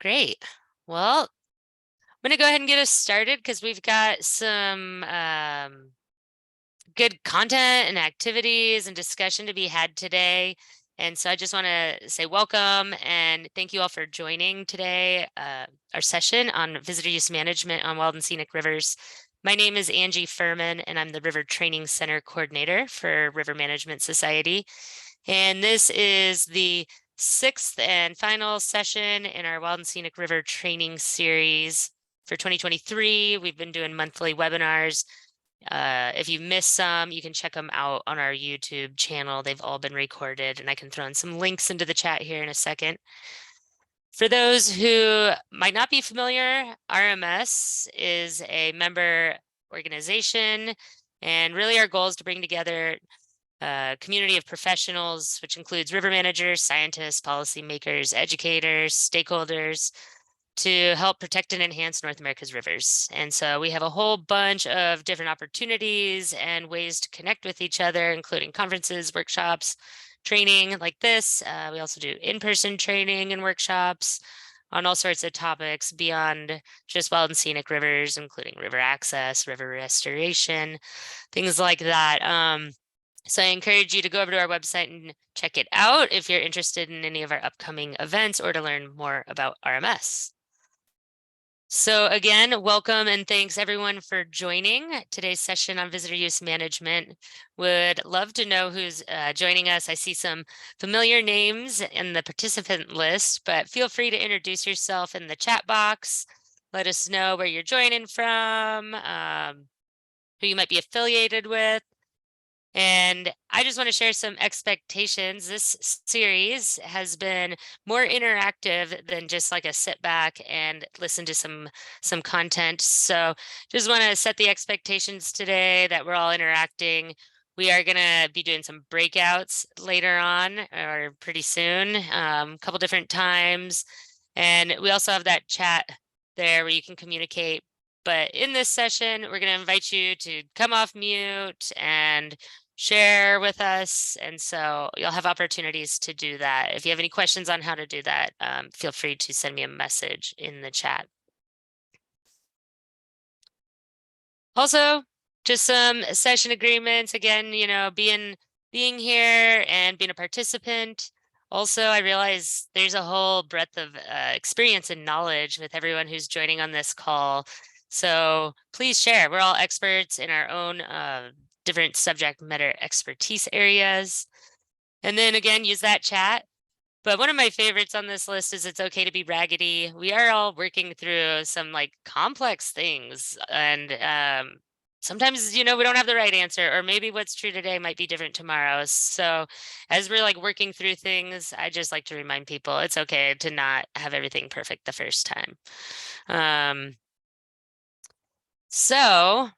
Great. Well, I'm going to go ahead and get us started because we've got some good content and activities and discussion to be had today. And so I just want to say welcome and thank you all for joining today, our session on visitor use management on Wild and Scenic Rivers. My name is Angie Furman, and I'm the River Training Center Coordinator for River Management Society. And this is the 6th and final session in our Wild and Scenic River training series for 2023. We've been doing monthly webinars. If you missed some, you can check them out on our YouTube channel. They've all been recorded, and I can throw in some links into the chat here in a second. For those who might not be familiar, RMS is a member organization, and really our goal is to bring together a community of professionals, which includes river managers, scientists, policymakers, educators, stakeholders, to help protect and enhance North America's rivers. And so we have a whole bunch of different opportunities and ways to connect with each other, including conferences, workshops, training like this. We also do in-person training and workshops on all sorts of topics beyond just wild and scenic rivers, including river access, river restoration, things like that. So I encourage you to go over to our website and check it out if you're interested in any of our upcoming events or to learn more about RMS. So again, welcome and thanks everyone for joining today's session on visitor use management. Would love to know who's joining us. I see some familiar names in the participant list, but feel free to introduce yourself in the chat box. Let us know where you're joining from, who you might be affiliated with. And I just want to share some expectations. This series has been more interactive than just like a sit back and listen to some content. So just want to set the expectations today that we're all interacting. We are going to be doing some breakouts later on or pretty soon, a couple different times. And we also have that chat there where you can communicate. But in this session, we're going to invite you to come off mute and share with us. And so you'll have opportunities to do that. If you have any questions on how to do that, feel free to send me a message in the chat. Also, just some session agreements. Again, you know, being here and being a participant. Also, I realize there's a whole breadth of experience and knowledge with everyone who's joining on this call. So please share. We're all experts in our own different subject matter expertise areas. And then again, use that chat. But one of my favorites on this list is it's okay to be raggedy. We are all working through some like complex things. And sometimes, you know, we don't have the right answer, or maybe what's true today might be different tomorrow. So as we're like working through things, I just like to remind people it's okay to not have everything perfect the first time. So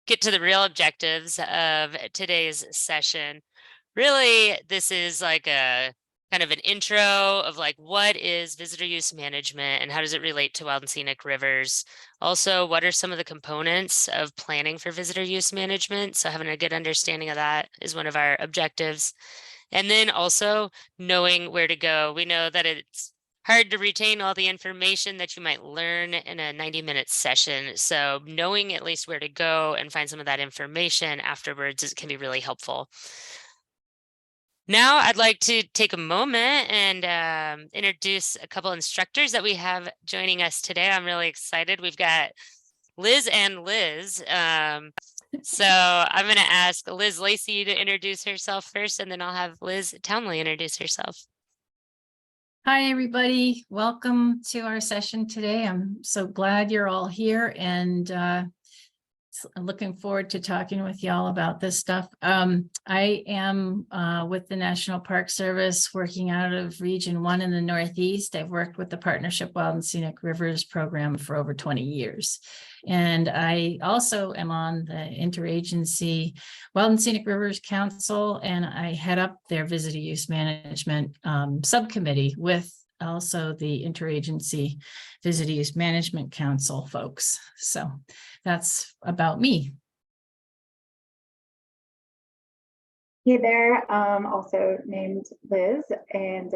get to the real objectives of today's session. Really, this is like a kind of an intro of like what is visitor use management and how does it relate to wild and scenic rivers? Also, what are some of the components of planning for visitor use management? So having a good understanding of that is one of our objectives. And then also knowing where to go. We know that it's hard to retain all the information that you might learn in a 90-minute session. So knowing at least where to go and find some of that information afterwards can be really helpful. Now I'd like to take a moment and introduce a couple instructors that we have joining us today. I'm really excited. We've got Liz and Liz. So I'm going to ask Liz Lacy to introduce herself first, and then I'll have Liz Townley introduce herself. Hi, everybody. Welcome to our session today. I'm so glad you're all here and looking forward to talking with y'all about this stuff. I am with the National Park Service working out of Region 1 in the Northeast. I've worked with the Partnership Wild and Scenic Rivers program for over 20 years. And I also am on the Interagency Wild and Scenic Rivers Council, and I head up their visitor use management subcommittee with also the Interagency Visitor Use Management Council folks. So that's about me. Hey there, also named Liz, and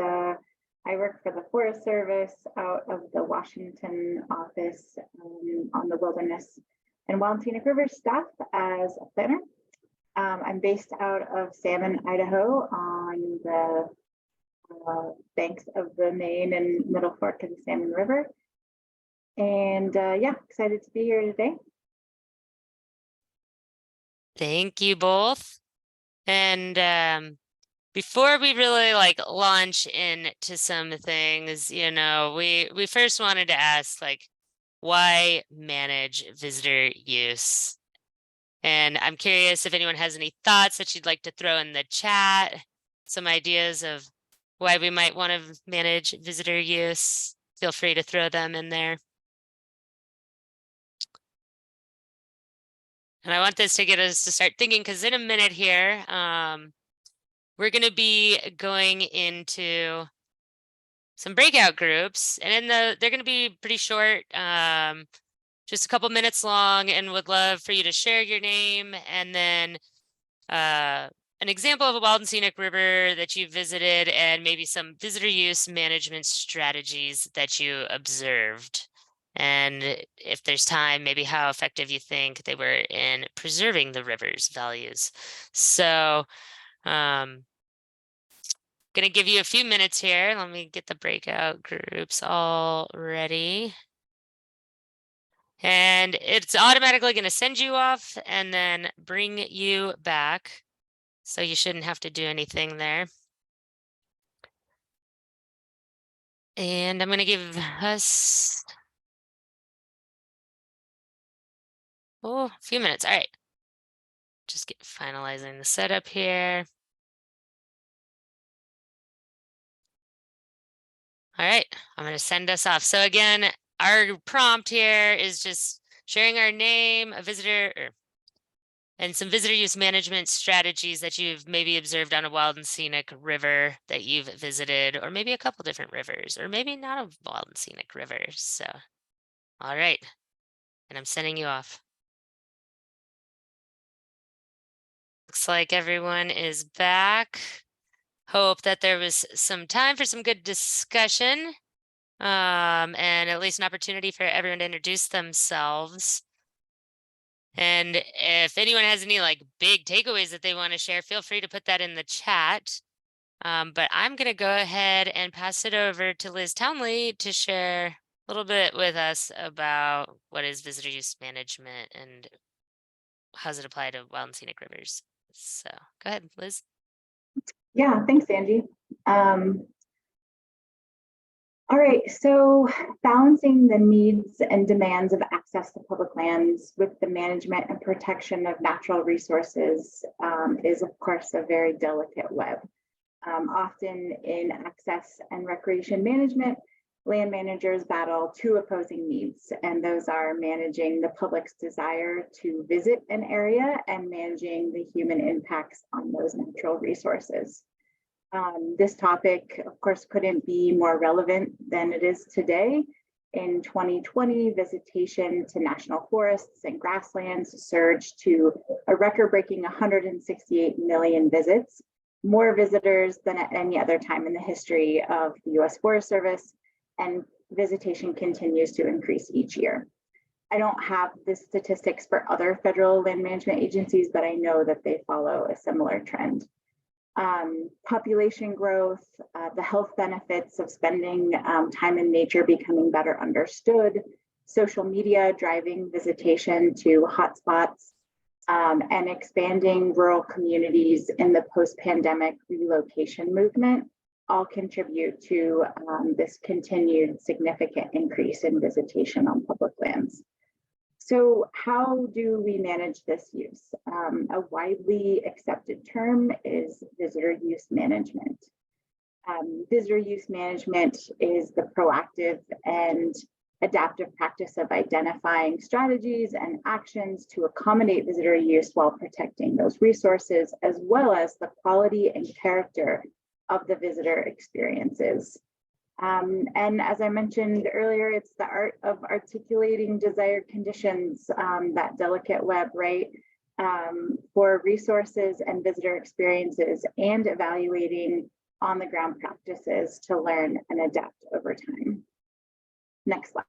I work for the Forest Service out of the Washington office on the Wilderness and Wild and Scenic Rivers staff as a planner. I'm based out of Salmon, Idaho on the banks of the main and middle fork of the Salmon River. And yeah, excited to be here today. Thank you both. And before we really like launch into some things, you know, we first wanted to ask like, why manage visitor use? And I'm curious if anyone has any thoughts that you'd like to throw in the chat, some ideas of why we might want to manage visitor use. Feel free to throw them in there. And I want this to get us to start thinking, because in a minute here, we're going to be going into some breakout groups, and they're going to be pretty short, just a couple minutes long, and would love for you to share your name and then an example of a wild and scenic river that you visited, and maybe some visitor use management strategies that you observed. And if there's time, maybe how effective you think they were in preserving the river's values. So gonna give you a few minutes here. Let me get the breakout groups all ready. And it's automatically going to send you off and then bring you back. So you shouldn't have to do anything there. And I'm going to give us a few minutes. All right. Just finalizing the setup here. All right, I'm going to send us off. So again, our prompt here is just sharing our name, a visitor, and some visitor use management strategies that you've maybe observed on a wild and scenic river that you've visited, or maybe a couple different rivers, or maybe not a wild and scenic river. So, all right, and I'm sending you off. Looks like everyone is back. Hope that there was some time for some good discussion, and at least an opportunity for everyone to introduce themselves. And if anyone has any like big takeaways that they want to share, feel free to put that in the chat. But I'm going to go ahead and pass it over to Liz Townley to share a little bit with us about what is visitor use management and how does it apply to wild and scenic rivers. So go ahead, Liz. Yeah, thanks, Angie. All right, so balancing the needs and demands of access to public lands with the management and protection of natural resources is, of course, a very delicate web. Often in access and recreation management, land managers battle two opposing needs, and those are managing the public's desire to visit an area and managing the human impacts on those natural resources. This topic, of course, couldn't be more relevant than it is today. In 2020, visitation to national forests and grasslands surged to a record-breaking 168 million visits, more visitors than at any other time in the history of the U.S. Forest Service, and visitation continues to increase each year. I don't have the statistics for other federal land management agencies, but I know that they follow a similar trend. Population growth, the health benefits of spending time in nature becoming better understood, social media driving visitation to hotspots, and expanding rural communities in the post-pandemic relocation movement all contribute to this continued significant increase in visitation on public lands. So how do we manage this use? A widely accepted term is visitor use management. Visitor use management is the proactive and adaptive practice of identifying strategies and actions to accommodate visitor use while protecting those resources, as well as the quality and character of the visitor experiences. And as I mentioned earlier, it's the art of articulating desired conditions, that delicate web, right, for resources and visitor experiences, and evaluating on-the-ground practices to learn and adapt over time. Next slide.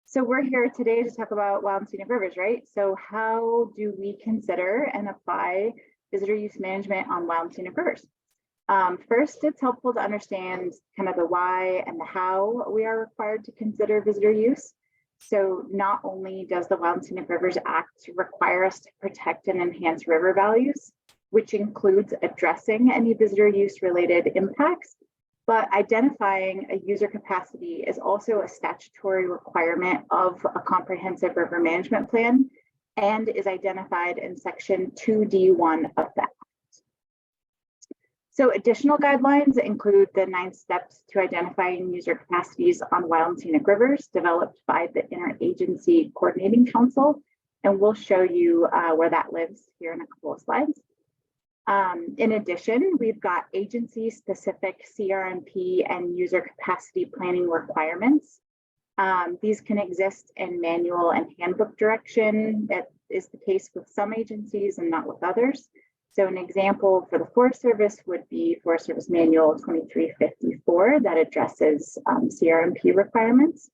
So we're here today to talk about wild and scenic rivers, right? So how do we consider and apply visitor use management on wild and scenic rivers? First, it's helpful to understand kind of the why and the how we are required to consider visitor use. So not only does the Wild and Scenic Rivers Act require us to protect and enhance river values, which includes addressing any visitor use related impacts, but identifying a user capacity is also a statutory requirement of a comprehensive river management plan and is identified in section 2D1 of that. So additional guidelines include the 9 steps to identifying user capacities on wild and scenic rivers developed by the Interagency Coordinating Council, and we'll show you where that lives here in a couple of slides. In addition, we've got agency-specific CRMP and user capacity planning requirements. These can exist in manual and handbook direction. That is the case with some agencies and not with others. So an example for the Forest Service would be Forest Service Manual 2354 that addresses CRMP requirements.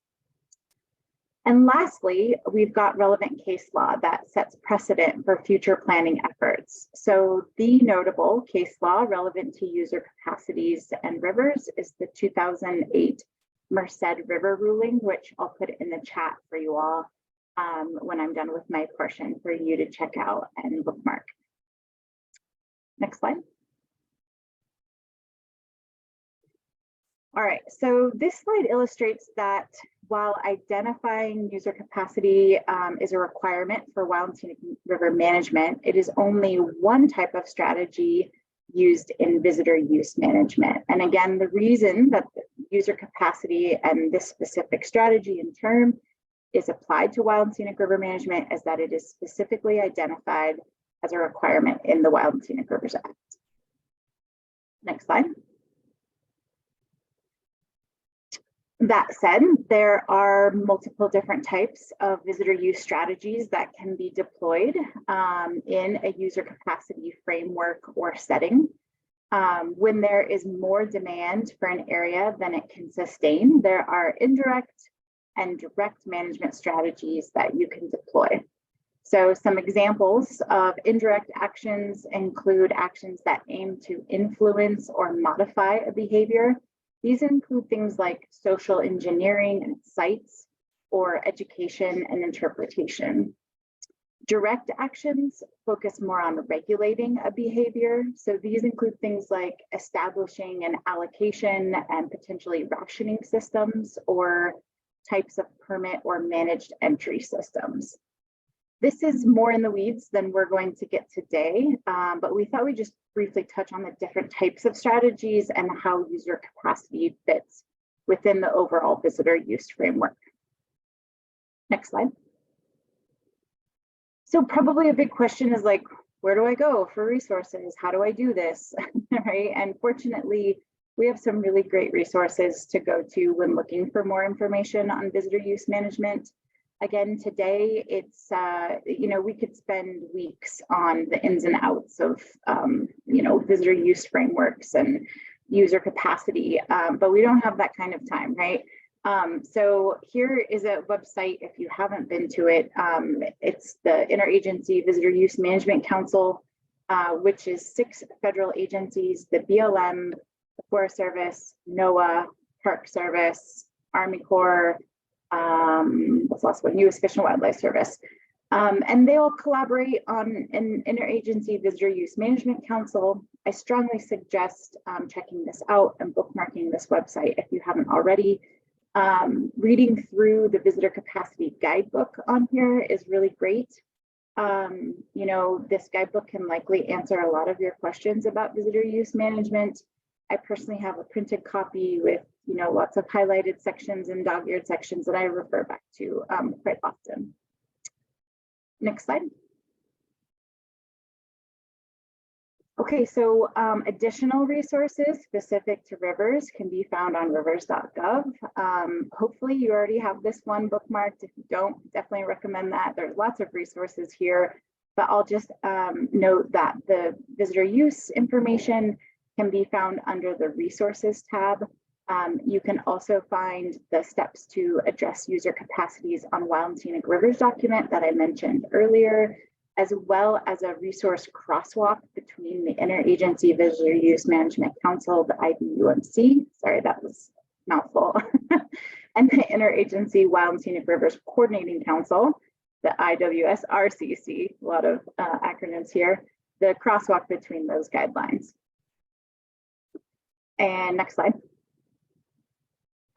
And lastly, we've got relevant case law that sets precedent for future planning efforts. So the notable case law relevant to user capacities and rivers is the 2008 Merced River ruling, which I'll put in the chat for you all when I'm done with my portion for you to check out and bookmark. Next slide. All right, so this slide illustrates that while identifying user capacity is a requirement for wild and scenic river management, it is only one type of strategy used in visitor use management. And again, the reason that the user capacity and this specific strategy in term is applied to wild and scenic river management is that it is specifically identified as a requirement in the Wild and Scenic Rivers Act. Next slide. That said, there are multiple different types of visitor use strategies that can be deployed in a user capacity framework or setting. When there is more demand for an area than it can sustain, there are indirect and direct management strategies that you can deploy. So some examples of indirect actions include actions that aim to influence or modify a behavior. These include things like social engineering and sites or education and interpretation. Direct actions focus more on regulating a behavior. So these include things like establishing an allocation and potentially rationing systems or types of permit or managed entry systems. This is more in the weeds than we're going to get today, but we thought we'd just briefly touch on the different types of strategies and how user capacity fits within the overall visitor use framework. Next slide. So probably a big question is like, where do I go for resources? How do I do this, right? And fortunately, we have some really great resources to go to when looking for more information on visitor use management. Again, today it's, we could spend weeks on the ins and outs of, visitor use frameworks and user capacity, but we don't have that kind of time, right? So here is a website, if you haven't been to it, it's the Interagency Visitor Use Management Council, which is 6 federal agencies, the BLM, the Forest Service, NOAA, Park Service, Army Corps, what's the last one? U.S. Fish and Wildlife Service. And they all collaborate on an Interagency Visitor Use Management Council. I strongly suggest checking this out and bookmarking this website if you haven't already. Reading through the visitor capacity guidebook on here is really great. This guidebook can likely answer a lot of your questions about visitor use management. I personally have a printed copy with lots of highlighted sections and dog-eared sections that I refer back to quite often. Next slide. Okay, so additional resources specific to rivers can be found on rivers.gov. Hopefully you already have this one bookmarked. If you don't, definitely recommend that. There's lots of resources here But I'll just note that the visitor use information can be found under the resources tab. You can also find the steps to address user capacities on Wild and Scenic Rivers document that I mentioned earlier, as well as a resource crosswalk between the Interagency Visitor Use Management Council, the IVUMC, sorry, that was a mouthful, and the Interagency Wild and Scenic Rivers Coordinating Council, the IWSRCC, a lot of acronyms here, the crosswalk between those guidelines. And next slide.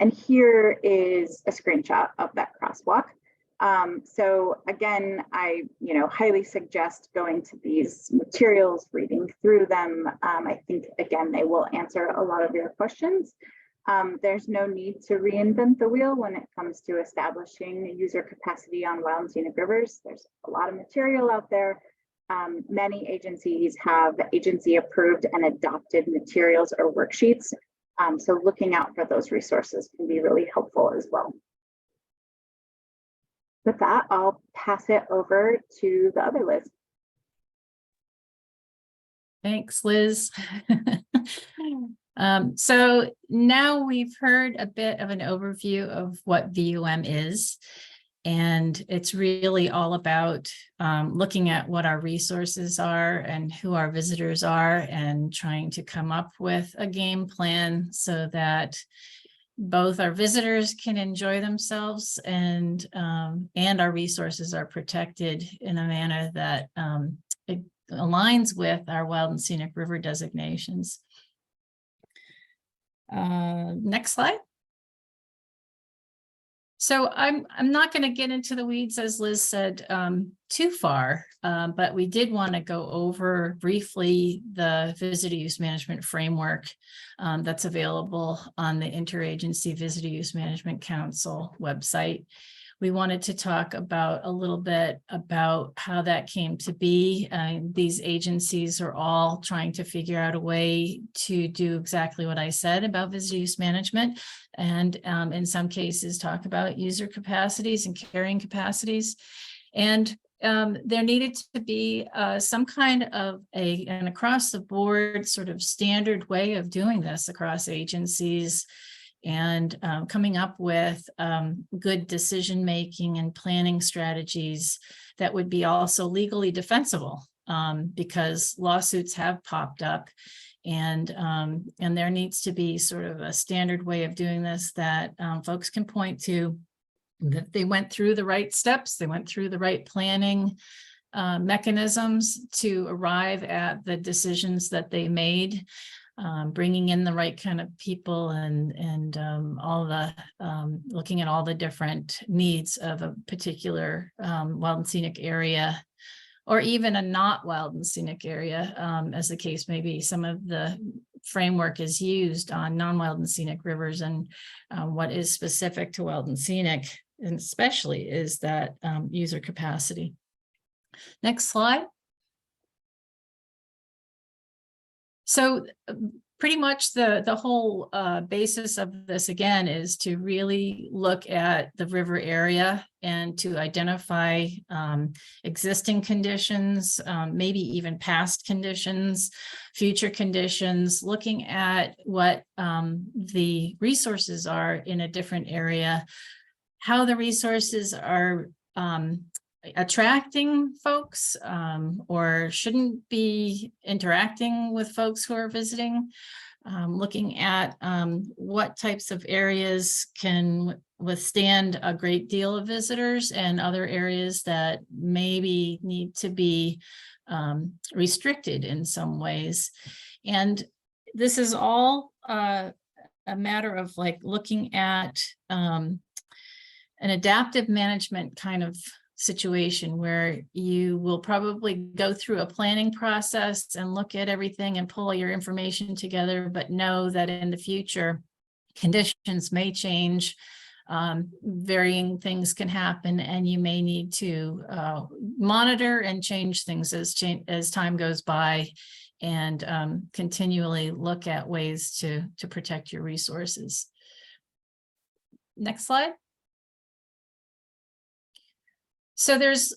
And here is a screenshot of that crosswalk. So again, I highly suggest going to these materials, reading through them. I think, again, they will answer a lot of your questions. There's no need to reinvent the wheel when it comes to establishing user capacity on Wild and Scenic Rivers. There's a lot of material out there. Many agencies have agency approved and adopted materials or worksheets. So looking out for those resources can be really helpful as well. With that, I'll pass it over to the other Liz. Thanks, Liz. So now we've heard a bit of an overview of what VUM is, and it's really all about looking at what our resources are and who our visitors are, and trying to come up with a game plan so that both our visitors can enjoy themselves and our resources are protected in a manner that it aligns with our Wild and Scenic River designations. Next slide. So I'm not going to get into the weeds, as Liz said, too far, but we did want to go over briefly the visitor use management framework that's available on the Interagency Visitor Use Management Council website. We wanted to talk about a little bit about how that came to be. These agencies are all trying to figure out a way to do exactly what I said about visitor use management, and in some cases talk about user capacities and carrying capacities. And there needed to be some kind of an across the board sort of standard way of doing this across agencies, and coming up with good decision-making and planning strategies that would be also legally defensible, because lawsuits have popped up, and there needs to be sort of a standard way of doing this that folks can point to, that they went through the right steps, they went through the right planning mechanisms to arrive at the decisions that they made. Bringing in the right kind of people and all the looking at all the different needs of a particular wild and scenic area, or even a not wild and scenic area, as the case may be. Some of the framework is used on non-wild and scenic rivers, and what is specific to wild and scenic, and especially, is that user capacity. Next slide. So pretty much the whole basis of this, again, is to really look at the river area and to identify existing conditions, maybe even past conditions, future conditions, looking at what the resources are in a different area, how the resources are attracting folks or shouldn't be interacting with folks who are visiting, looking at what types of areas can withstand a great deal of visitors and other areas that maybe need to be restricted in some ways. And this is all a matter of like looking at an adaptive management kind of situation, where you will probably go through a planning process and look at everything and pull your information together, but know that in the future conditions may change, varying things can happen, and you may need to monitor and change things as time goes by, and continually look at ways to protect your resources. Next slide. So there's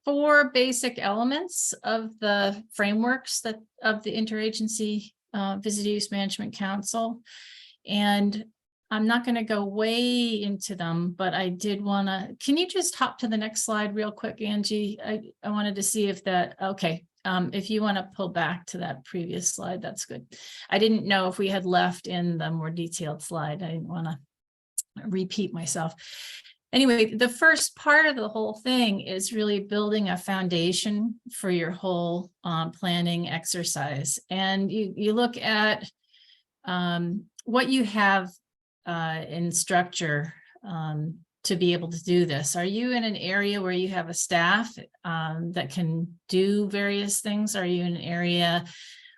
4 basic elements of the frameworks that of the Interagency Visitor Use Management Council. And I'm not going to go way into them, but I did want to, can you just hop to the next slide real quick, Angie? I wanted to see if that, okay. If you want to pull back to that previous slide, that's good. I didn't know if we had left in the more detailed slide. I didn't want to repeat myself. Anyway, the first part of the whole thing is really building a foundation for your whole planning exercise. And you look at what you have in structure to be able to do this. Are you in an area where you have a staff that can do various things? Are you in an area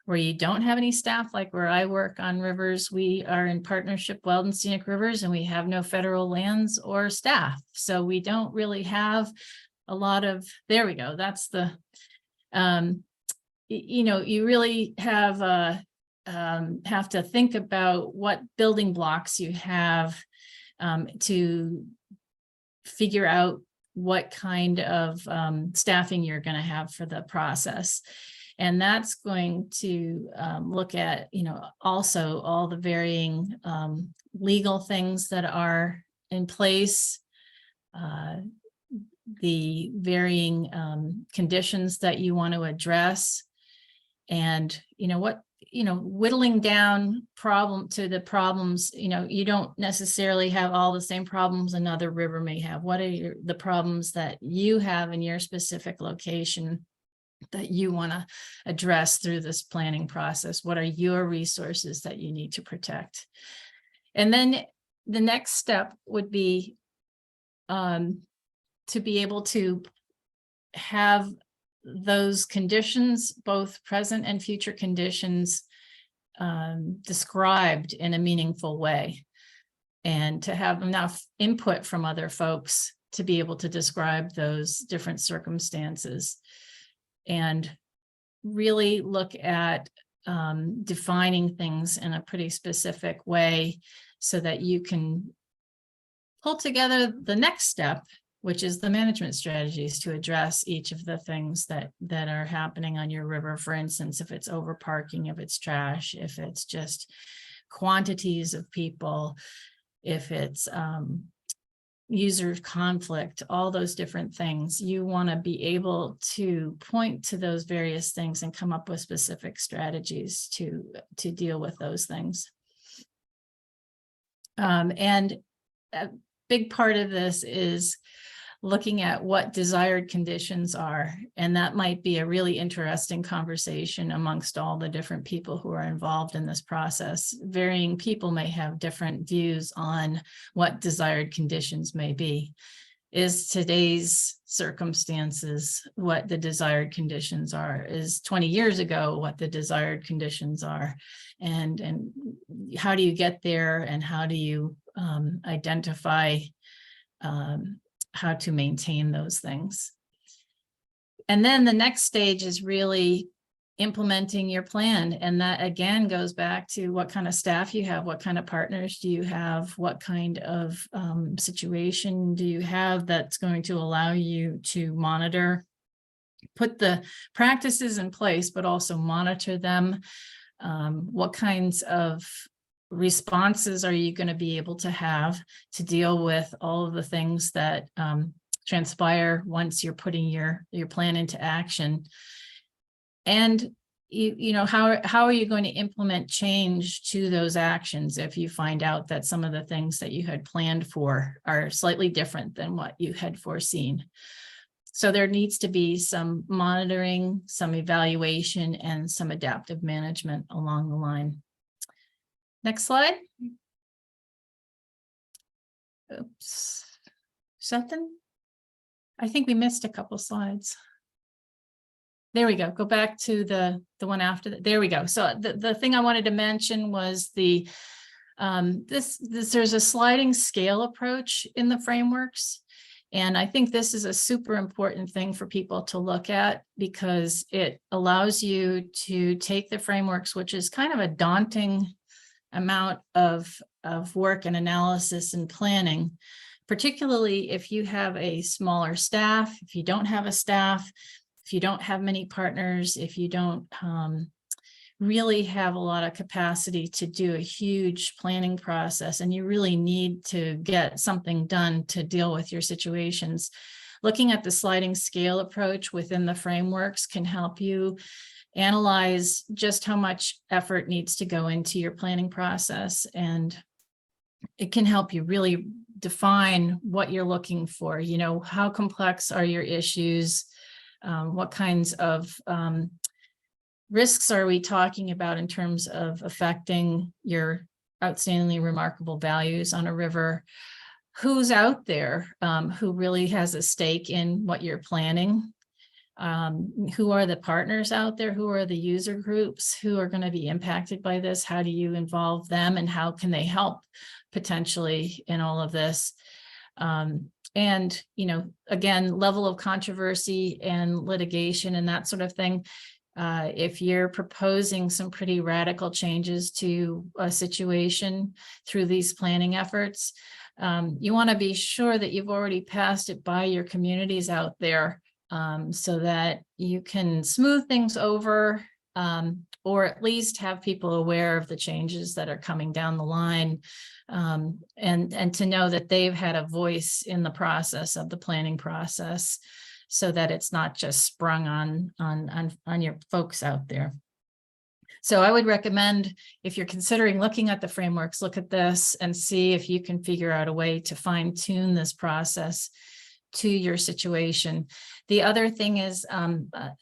where you don't have any staff? Like where I work on rivers, we are in partnership Wild and Scenic Rivers, and we have no federal lands or staff. So we don't really have a lot of, there we go. That's the, you know, you really have to think about what building blocks you have to figure out what kind of staffing you're going to have for the process. And that's going to look at, you know, also all the varying legal things that are in place, the varying conditions that you want to address, and, you know, what, you know, whittling down to the problems. You know, you don't necessarily have all the same problems another river may have. What are the problems that you have in your specific location that you want to address through this planning process? What are your resources that you need to protect? And then the next step would be to be able to have those conditions, both present and future conditions, described in a meaningful way, and to have enough input from other folks to be able to describe those different circumstances, and really look at defining things in a pretty specific way so that you can pull together the next step, which is the management strategies to address each of the things that are happening on your river. For instance, if it's overparking, if it's trash, if it's just quantities of people, if it's user conflict, all those different things. You want to be able to point to those various things and come up with specific strategies to deal with those things. And a big part of this is looking at what desired conditions are. And that might be a really interesting conversation amongst all the different people who are involved in this process. Varying people may have different views on what desired conditions may be. Is today's circumstances what the desired conditions are? Is 20 years ago what the desired conditions are? And how do you get there? And how do you identify how to maintain those things? And then the next stage is really implementing your plan. And that again goes back to what kind of staff you have, what kind of partners do you have, what kind of situation do you have that's going to allow you to monitor, put the practices in place, but also monitor them. What kinds of responses are you going to be able to have to deal with all of the things that transpire once you're putting your plan into action? And you know, how are you going to implement change to those actions if you find out that some of the things that you had planned for are slightly different than what you had foreseen? So there needs to be some monitoring, some evaluation, and some adaptive management along the line. Next slide. Oops. Something? I think we missed a couple slides. There we go. Go back to the one after that. There we go. So the thing I wanted to mention was the there's a sliding scale approach in the frameworks. And I think this is a super important thing for people to look at, because it allows you to take the frameworks, which is kind of a daunting amount of work and analysis and planning, particularly if you have a smaller staff, if you don't have a staff, if you don't have many partners, if you don't really have a lot of capacity to do a huge planning process, and you really need to get something done to deal with your situations. Looking at the sliding scale approach within the frameworks can help you analyze just how much effort needs to go into your planning process, and it can help you really define what you're looking for. You know, how complex are your issues? What kinds of risks are we talking about in terms of affecting your outstandingly remarkable values on a river? Who's out there who really has a stake in what you're planning? Who are the partners out there? Who are the user groups who are going to be impacted by this? How do you involve them, and how can they help potentially in all of this? And, you know, again, level of controversy and litigation and that sort of thing. If you're proposing some pretty radical changes to a situation through these planning efforts, you want to be sure that you've already passed it by your communities out there, so that you can smooth things over, or at least have people aware of the changes that are coming down the line, and to know that they've had a voice in the process of the planning process, so that it's not just sprung on your folks out there. So I would recommend, if you're considering looking at the frameworks, look at this and see if you can figure out a way to fine tune this process to your situation. The other thing is,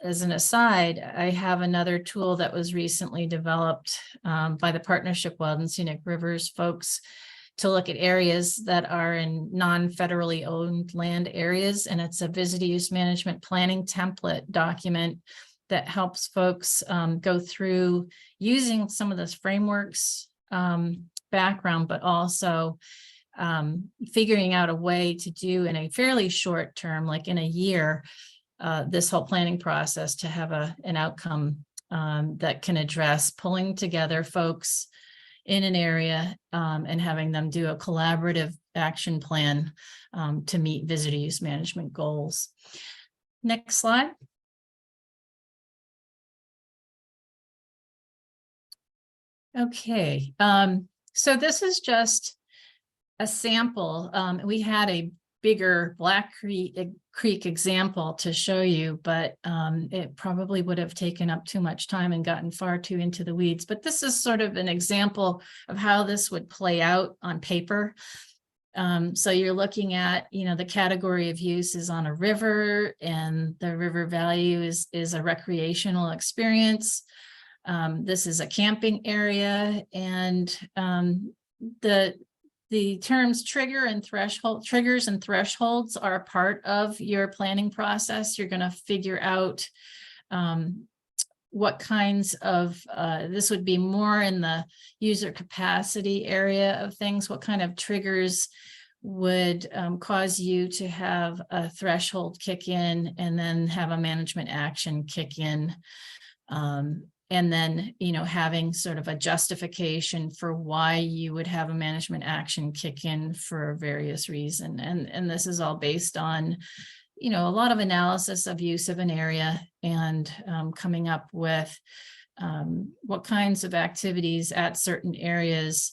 as an aside, I have another tool that was recently developed by the Partnership Wild and Scenic Rivers folks to look at areas that are in non-federally owned land areas. And it's a visitor use management planning template document that helps folks go through using some of this frameworks background, but also figuring out a way to do in a fairly short term, like in a year, this whole planning process to have an outcome that can address pulling together folks in an area and having them do a collaborative action plan to meet visitor use management goals. Next slide. Okay, so this is just a sample. We had a bigger Black Creek example to show you, but it probably would have taken up too much time and gotten far too into the weeds. But this is sort of an example of how this would play out on paper. So you're looking at, you know, the category of use is on a river, and the river value is a recreational experience. This is a camping area, and the terms triggers and thresholds are a part of your planning process. You're going to figure out what kinds of, this would be more in the user capacity area of things, what kind of triggers would cause you to have a threshold kick in and then have a management action kick in. And then, you know, having sort of a justification for why you would have a management action kick in for various reasons. And this is all based on, you know, a lot of analysis of use of an area and coming up with what kinds of activities at certain areas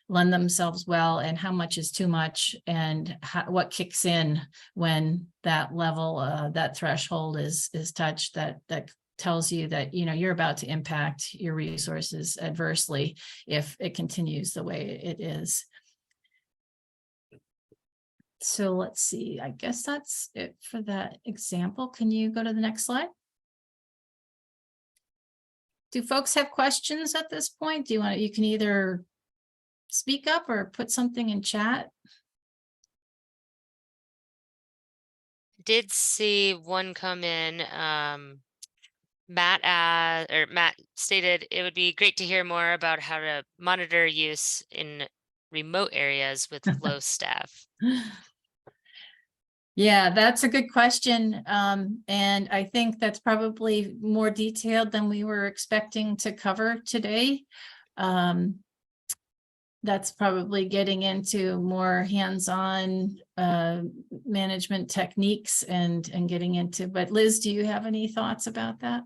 lend themselves well, and how much is too much, and what kicks in when that level, that threshold is touched, that tells you that, you know, you're about to impact your resources adversely if it continues the way it is. So let's see, I guess that's it for that example. Can you go to the next slide? Do folks have questions at this point? Do you want to, you can either speak up or put something in chat. Did see one come in. Matt stated it would be great to hear more about how to monitor use in remote areas with low staff. Yeah, that's a good question. And I think that's probably more detailed than we were expecting to cover today. that's probably getting into more hands-on management techniques and getting into, but Liz, do you have any thoughts about that?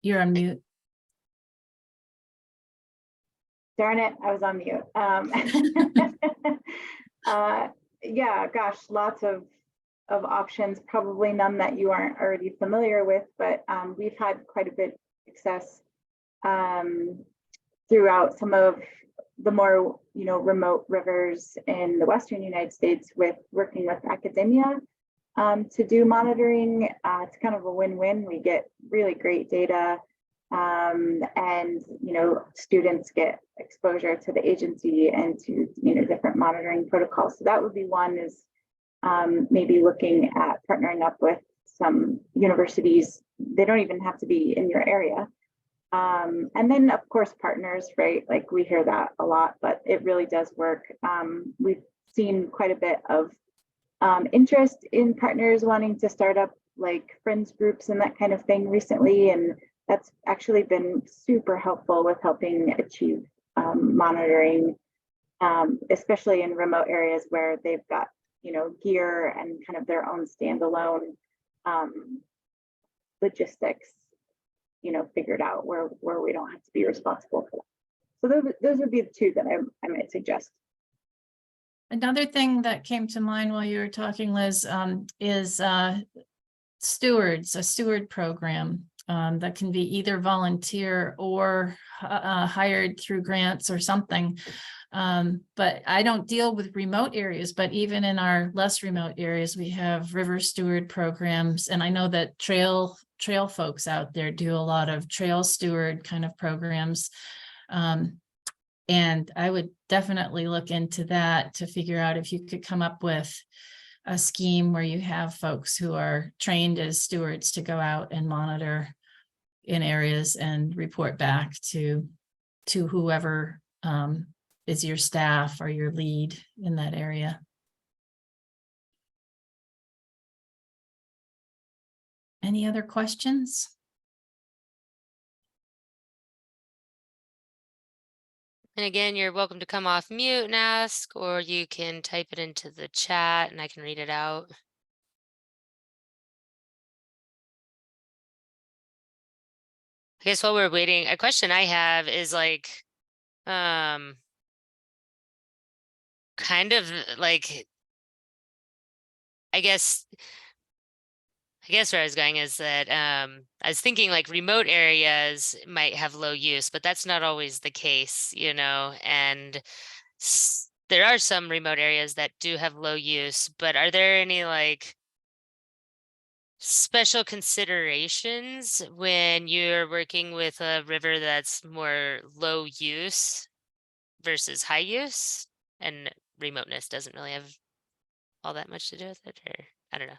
You're on mute. Darn it, I was on mute. Yeah, gosh, lots of options, probably none that you aren't already familiar with, but we've had quite a bit of success throughout some of the more, remote rivers in the Western United States with working with academia to do monitoring. It's kind of a win-win. We get really great data and, students get exposure to the agency and to, different monitoring protocols. So that would be one, is maybe looking at partnering up with some universities. They don't even have to be in your area. And then of course, partners, right? Like we hear that a lot, but it really does work. We've seen quite a bit of interest in partners wanting to start up like friends groups and that kind of thing recently. And that's actually been super helpful with helping achieve monitoring, especially in remote areas where they've got, gear and kind of their own standalone logistics, figured out where we don't have to be responsible for that. So those would be the two that I might suggest. Another thing that came to mind while you were talking, Liz, is a steward program that can be either volunteer or hired through grants or something. But I don't deal with remote areas, but even in our less remote areas, we have river steward programs. And I know that trail folks out there do a lot of trail steward kind of programs. And I would definitely look into that to figure out if you could come up with a scheme where you have folks who are trained as stewards to go out and monitor in areas and report back to whoever is your staff or your lead in that area. Any other questions? And again, you're welcome to come off mute and ask, or you can type it into the chat and I can read it out. I guess while we're waiting, a question I have is like, kind of like, I guess where I was going is that I was thinking like remote areas might have low use, but that's not always the case, and there are some remote areas that do have low use, but are there any like special considerations when you're working with a river that's more low use versus high use, and remoteness doesn't really have all that much to do with it, or I don't know.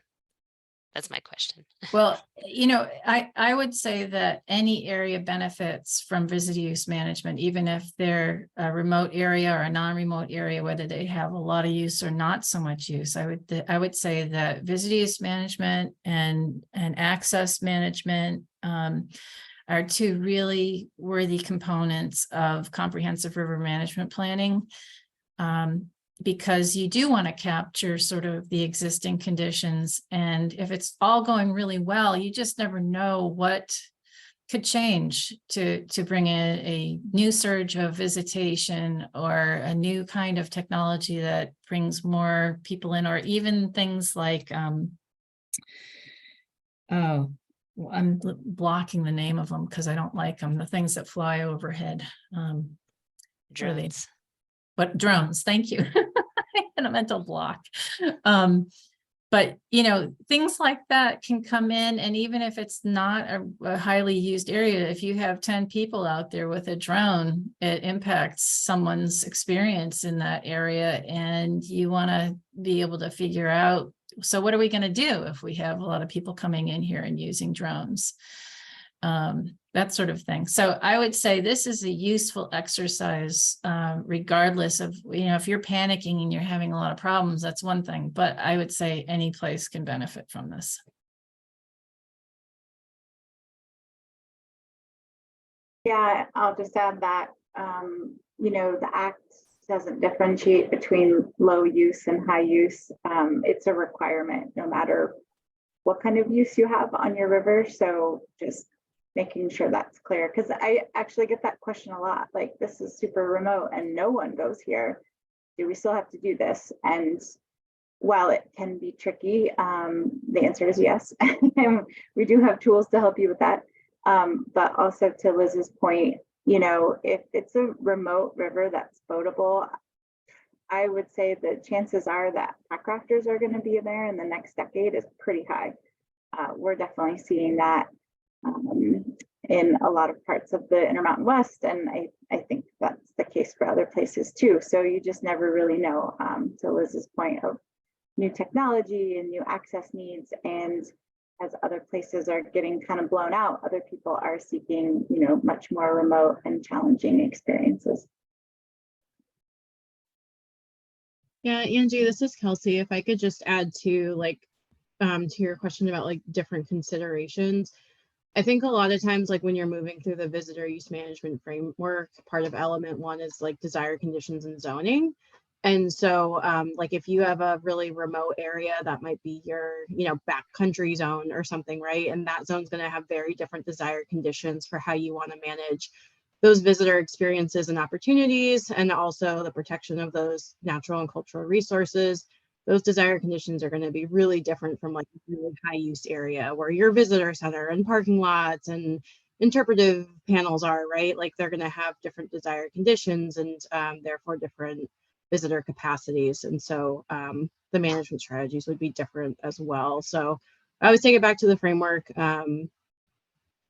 That's my question. Well, I would say that any area benefits from visitor use management, even if they're a remote area or a non-remote area, whether they have a lot of use or not so much use. I would say that visitor use management and access management are two really worthy components of comprehensive river management planning. Because you do want to capture sort of the existing conditions. And if it's all going really well, you just never know what could change to bring in a new surge of visitation or a new kind of technology that brings more people in, or even things like, I'm blocking the name of them because I don't like them, the things that fly overhead. Drones. But drones, thank you. I had a mental block. But things like that can come in, and even if it's not a highly used area, if you have 10 people out there with a drone, it impacts someone's experience in that area, and you want to be able to figure out, so what are we going to do if we have a lot of people coming in here and using drones? That sort of thing. So I would say this is a useful exercise, regardless of, if you're panicking and you're having a lot of problems, that's one thing, but I would say any place can benefit from this. Yeah, I'll just add that, the act doesn't differentiate between low use and high use. It's a requirement no matter what kind of use you have on your river. So just making sure that's clear, because I actually get that question a lot. Like, this is super remote and no one goes here. Do we still have to do this? And while it can be tricky, the answer is yes. And we do have tools to help you with that. But also to Liz's point, if it's a remote river that's boatable, I would say the chances are that pack rafters are going to be there in the next decade is pretty high. We're definitely seeing that in a lot of parts of the Intermountain West, and I think that's the case for other places too. So you just never really know, to Liz's point of new technology and new access needs. And as other places are getting kind of blown out, other people are seeking, much more remote and challenging experiences. Yeah, Angie, this is Kelsey. If I could just add to to your question about different considerations. I think a lot of times, when you're moving through the visitor use management framework, part of element 1 is desired conditions and zoning. And so if you have a really remote area, that might be your, backcountry zone or something, right? And that zone's going to have very different desired conditions for how you want to manage those visitor experiences and opportunities, and also the protection of those natural and cultural resources. Those desired conditions are going to be really different from a really high use area where your visitor center and parking lots and interpretive panels are, right? They're going to have different desired conditions and therefore different visitor capacities. And so the management strategies would be different as well. So I always take it back to the framework. And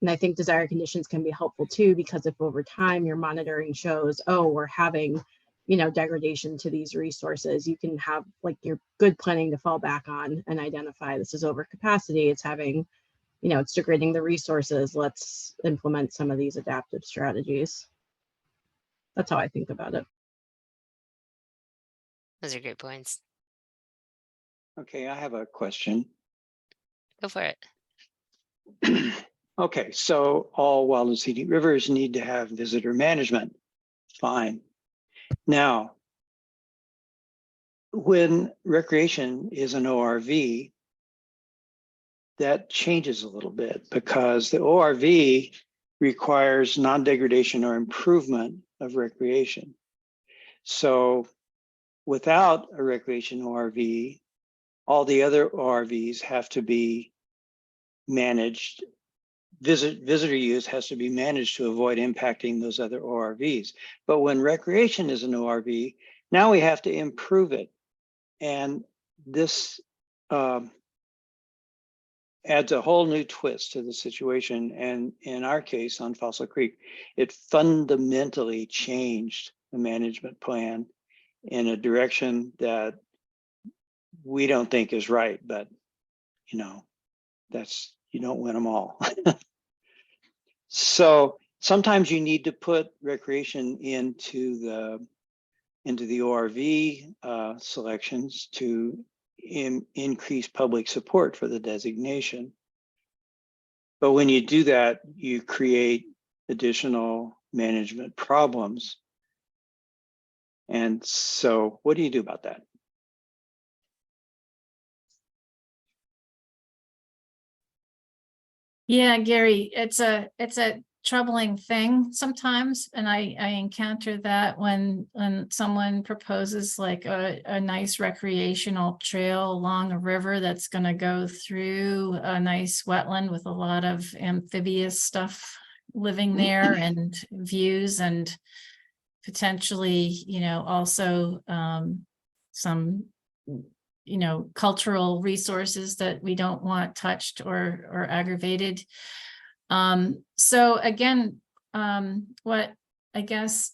I think desired conditions can be helpful too, because if over time your monitoring shows, oh, we're having, degradation to these resources, you can have your good planning to fall back on and identify this is overcapacity, it's having, it's degrading the resources. Let's implement some of these adaptive strategies. That's how I think about it. Those are great points. Okay, I have a question. Go for it. Okay, so all wild and scenic rivers need to have visitor management. Fine. Now, when recreation is an ORV, that changes a little bit because the ORV requires non-degradation or improvement of recreation. So without a recreation ORV, all the other ORVs have to be managed. Visitor use has to be managed to avoid impacting those other ORVs. But when recreation is an ORV, now we have to improve it. And this adds a whole new twist to the situation. And in our case on Fossil Creek, it fundamentally changed the management plan in a direction that we don't think is right, but that's, you don't win them all. So sometimes you need to put recreation into the ORV selections to increase public support for the designation. But when you do that, you create additional management problems. And so what do you do about that? Yeah, Gary, it's a troubling thing sometimes, and I encounter that when someone proposes a nice recreational trail along a river that's going to go through a nice wetland with a lot of amphibious stuff living there and views, and potentially also some cultural resources that we don't want touched or aggravated. So again, what I guess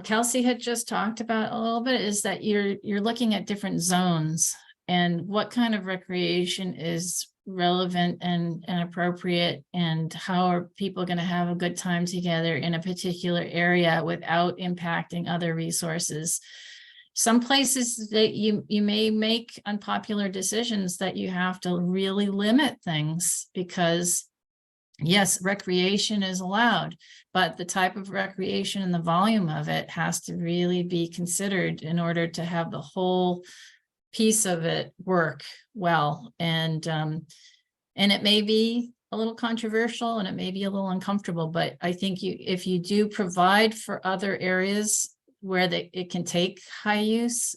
Kelsey had just talked about a little bit is that you're looking at different zones and what kind of recreation is relevant and appropriate, and how are people going to have a good time together in a particular area without impacting other resources. Some places that you may make unpopular decisions that you have to really limit things because yes, recreation is allowed, but the type of recreation and the volume of it has to really be considered in order to have the whole piece of it work well. And it may be a little controversial and it may be a little uncomfortable, but I think if you do provide for other areas where it can take high use,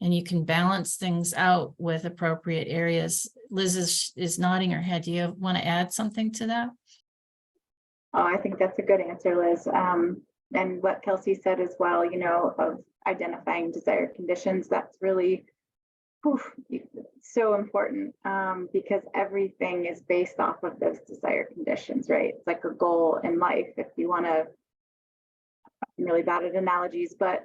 and you can balance things out with appropriate areas. Liz is nodding her head. Do you want to add something to that? Oh, I think that's a good answer, Liz. And what Kelsey said as well, of identifying desired conditions, that's really so important, because everything is based off of those desired conditions, right? It's like a goal in life. If you want to, I'm really bad at analogies, but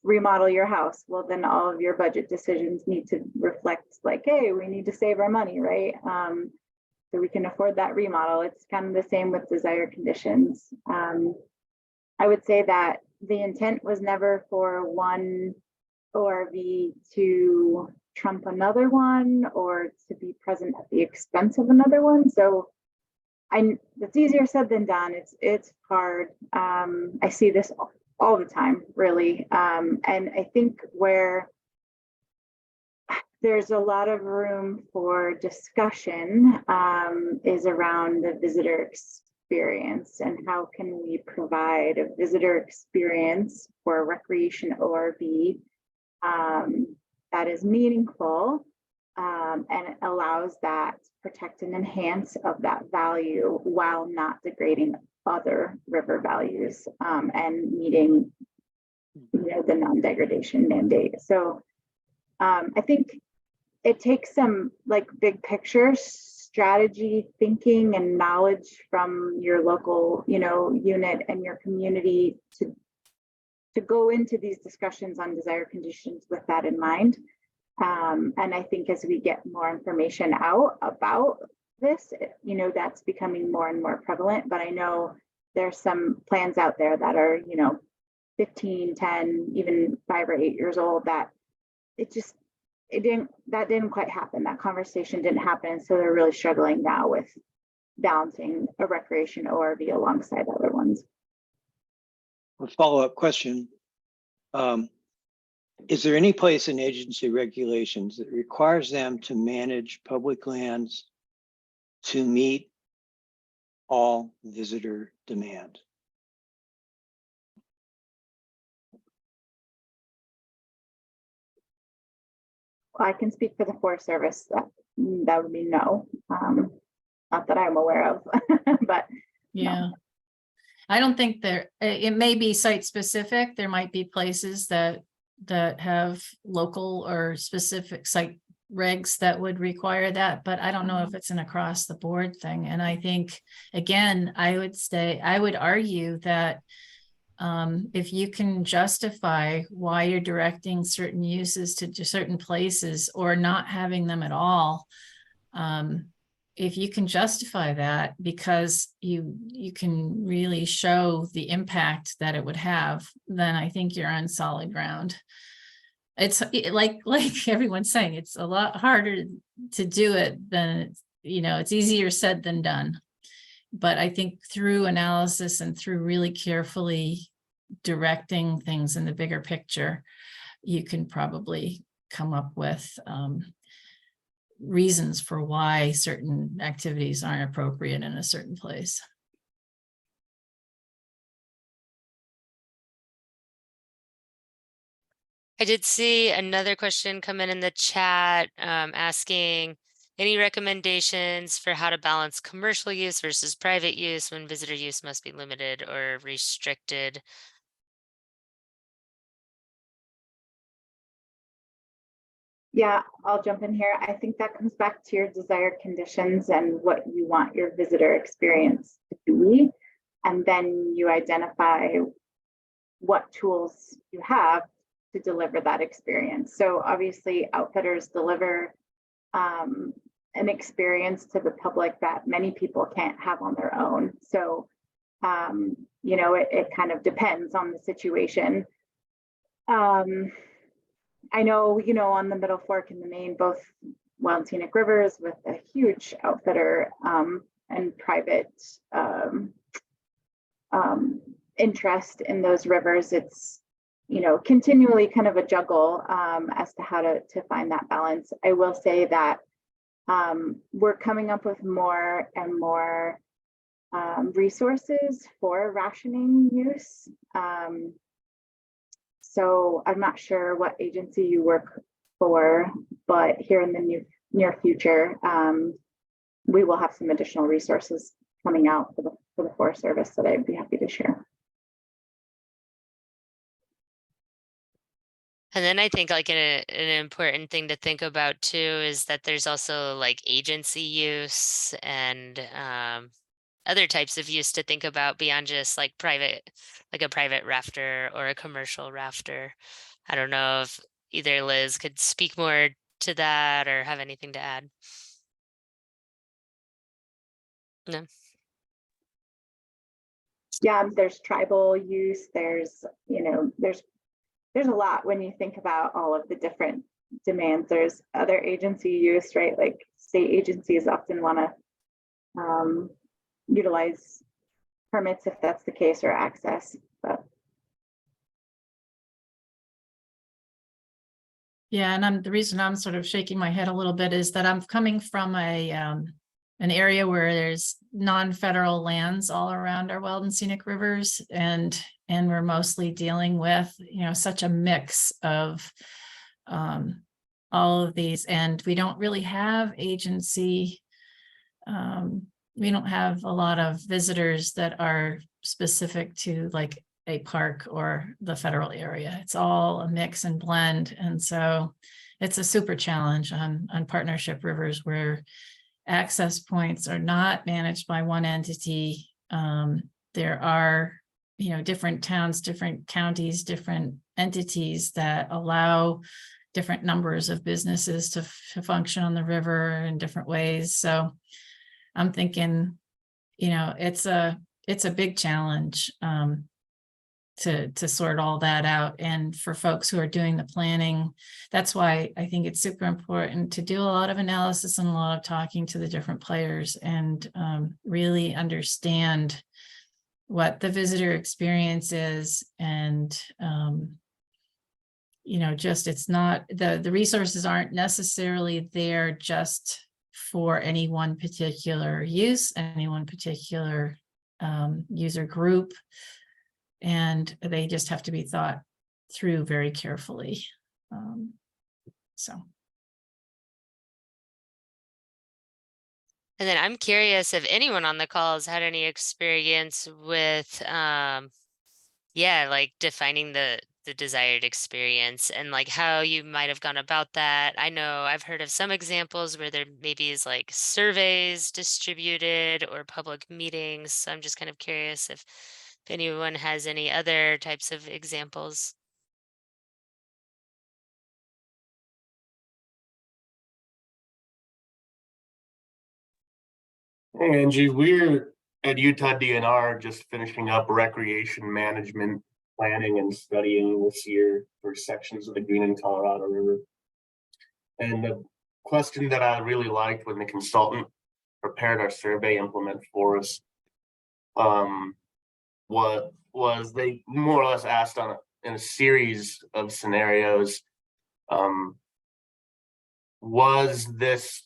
remodel your house, well, then all of your budget decisions need to reflect like, hey, we need to save our money, right? So we can afford that remodel. It's kind of the same with desired conditions. I would say that the intent was never for one ORV to trump another one or to be present at the expense of another one. So it's easier said than done. It's hard. I see this all the time, really. And I think where there's a lot of room for discussion is around the visitor experience and how can we provide a visitor experience for a recreation ORV that is meaningful and it allows that protect and enhance of that value while not degrading other river values and meeting the non-degradation mandate. So I think it takes some like big picture strategy thinking and knowledge from your local unit and your community to go into these discussions on desired conditions with that in mind. And I think as we get more information out about this, that's becoming more and more prevalent. But I know there's some plans out there that are, 15, 10, even 5 or 8 years old that that didn't quite happen. That conversation didn't happen. So they're really struggling now with balancing a recreation ORV alongside other ones. A follow-up question. Is there any place in agency regulations that requires them to manage public lands to meet all visitor demand? I can speak for the Forest Service. That would be no. Not that I'm aware of, but yeah. No. I don't think it may be site specific. There might be places that have local or specific site regs that would require that, but I don't know if it's an across the board thing. And I think, again, I would argue that if you can justify why you're directing certain uses to certain places or not having them at all, if you can justify that because you can really show the impact that it would have, then I think you're on solid ground. It's like everyone's saying, it's a lot harder to do it than it's easier said than done. But I think through analysis and through really carefully directing things in the bigger picture, you can probably come up with reasons for why certain activities aren't appropriate in a certain place. I did see another question come in the chat asking any recommendations for how to balance commercial use versus private use when visitor use must be limited or restricted. Yeah, I'll jump in here. I think that comes back to your desired conditions and what you want your visitor experience to be. And then you identify what tools you have to deliver that experience. So obviously outfitters deliver an experience to the public that many people can't have on their own. So, it kind of depends on the situation. I know, on the Middle Fork and the Main, both Wild and Scenic Rivers with a huge outfitter and private interest in those rivers. It's, you know, continually kind of a juggle as to how to find that balance. I will say that we're coming up with more and more resources for rationing use. So I'm not sure what agency you work for, but here in the near future, we will have some additional resources coming out for the Forest Service that I'd be happy to share. And then I think like an important thing to think about too is that there's also like agency use and other types of use to think about beyond just like private, like a private rafter or a commercial rafter. I don't know if either Liz could speak more to that or have anything to add. No. Yeah, there's tribal use. There's, you know, there's a lot when you think about all of the different demands. There's other agency use, right? Like state agencies often want to utilize permits if that's the case, or access. But Yeah, and the reason I'm sort of shaking my head a little bit is that I'm coming from an area where there's non-federal lands all around our Wild and Scenic Rivers, and we're mostly dealing with, you know, such a mix of all of these, and we don't really have agency. We don't have a lot of visitors that are specific to like a park or the federal area. It's all a mix and blend. And so it's a super challenge on Partnership Rivers, where access points are not managed by one entity. There are, you know, different towns, different counties, different entities that allow different numbers of businesses to function on the river in different ways. So I'm thinking, you know, it's a big challenge to sort all that out. And for folks who are doing the planning, that's why I think it's super important to do a lot of analysis and a lot of talking to the different players and really understand what the visitor experience is. And you know, just it's not, the resources aren't necessarily there just for any one particular use, any one particular user group, and they just have to be thought through very carefully. So. And then I'm curious if anyone on the call has had any experience with, yeah, like defining the desired experience and like how you might have gone about that. I know I've heard of some examples where there maybe is like surveys distributed or public meetings. So I'm just kind of curious if anyone has any other types of examples. Hey Angie, we're at Utah DNR just finishing up recreation management planning and studying this year for sections of the Green and Colorado River. And the question that I really liked when the consultant prepared our survey implement for us what was they more or less asked in a series of scenarios, was this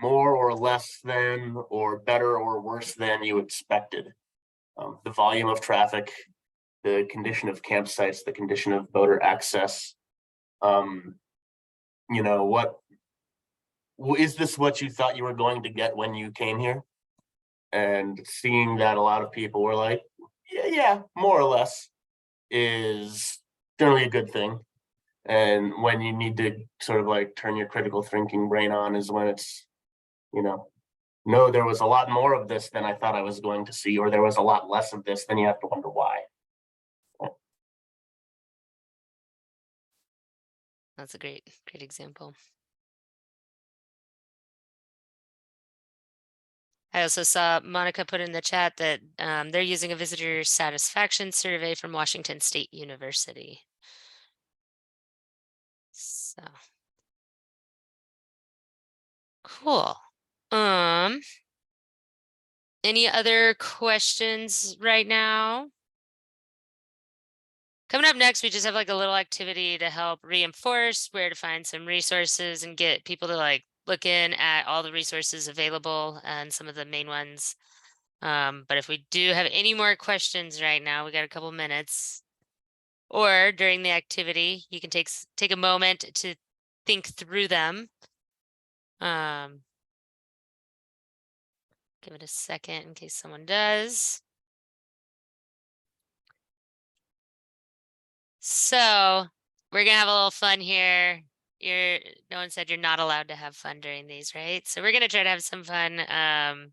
more or less than, or better or worse than you expected? The volume of traffic, the condition of campsites, the condition of boater access. You know, what is this what you thought you were going to get when you came here? And seeing that a lot of people were like, yeah, more or less, is generally a good thing. And when you need to sort of like turn your critical thinking brain on is when it's, you know, no, there was a lot more of this than I thought I was going to see, or there was a lot less of this, then you have to wonder why. That's a great example. I also saw Monica put in the chat that they're using a visitor satisfaction survey from Washington State University. So cool. Any other questions right now? Coming up next, we just have like a little activity to help reinforce where to find some resources and get people to like look in at all the resources available and some of the main ones. But if we do have any more questions right now, we got a couple minutes. Or during the activity, you can take a moment to think through them. Give it a second in case someone does. So we're gonna have a little fun here. No one said you're not allowed to have fun during these, right? So we're gonna try to have some fun. And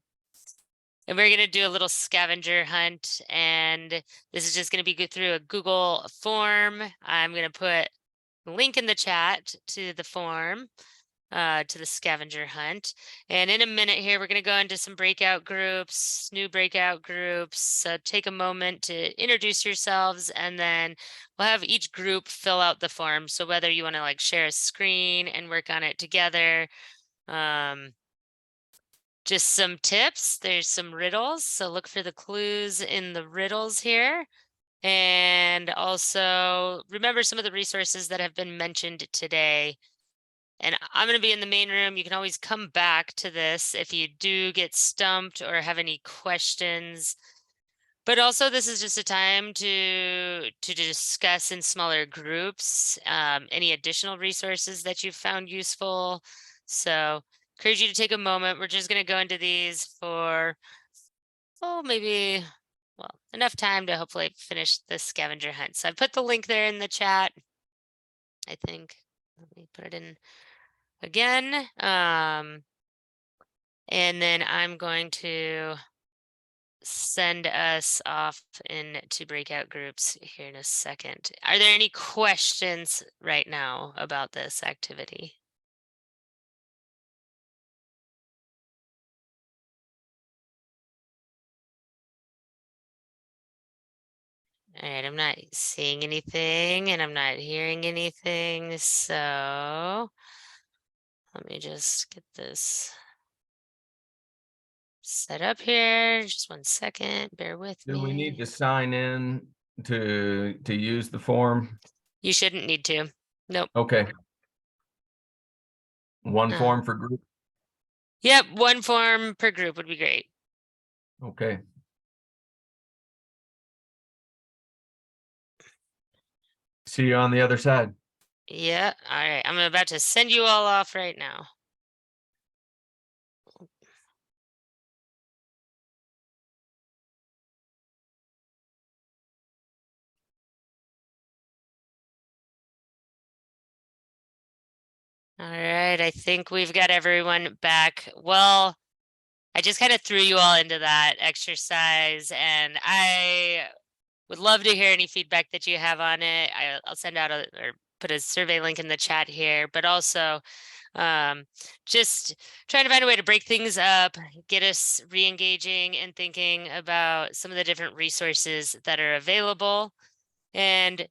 we're gonna do a little scavenger hunt, and this is just gonna be through a Google form. I'm gonna put a link in the chat to the form. To the scavenger hunt. And in a minute here, we're going to go into some breakout groups, new breakout groups. So take a moment to introduce yourselves, and then we'll have each group fill out the form. So whether you want to like share a screen and work on it together, just some tips. There's some riddles. So look for the clues in the riddles here. And also remember some of the resources that have been mentioned today. And I'm going to be in the main room. You can always come back to this if you do get stumped or have any questions. But also, this is just a time to discuss in smaller groups any additional resources that you found useful. So encourage you to take a moment. We're just going to go into these for, maybe, well, enough time to hopefully finish the scavenger hunt. So I put the link there in the chat, I think. Let me put it in again. And then I'm going to send us off into breakout groups here in a second. Are there any questions right now about this activity? All right, I'm not seeing anything and I'm not hearing anything, so let me just get this set up here. Just 1 second, bear with me. Do we need to sign in to use the form? You shouldn't need to. Nope. Okay. One form for group? Yep, 1 form per group would be great. Okay. See you on the other side. Yeah, all right. I'm about to send you all off right now. All right, I think we've got everyone back. Well, I just kind of threw you all into that exercise, and I would love to hear any feedback that you have on it. I'll send out or put a survey link in the chat here, but also just trying to find a way to break things up, get us re-engaging and thinking about some of the different resources that are available. And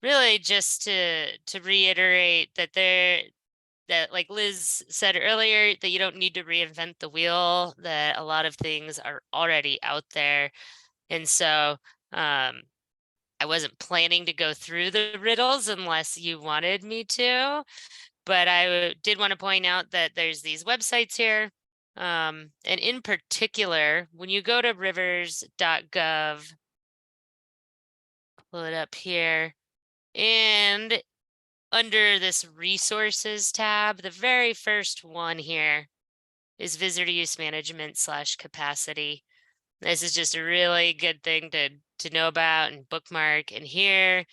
really just to reiterate that that like Liz said earlier, that you don't need to reinvent the wheel, that a lot of things are already out there. And so I wasn't planning to go through the riddles unless you wanted me to, but I did want to point out that there's these websites here. And in particular, when you go to rivers.gov, pull it up here, and under this resources tab, the very first one here is visitor use management / capacity. This is just a really good thing to know about and bookmark. And here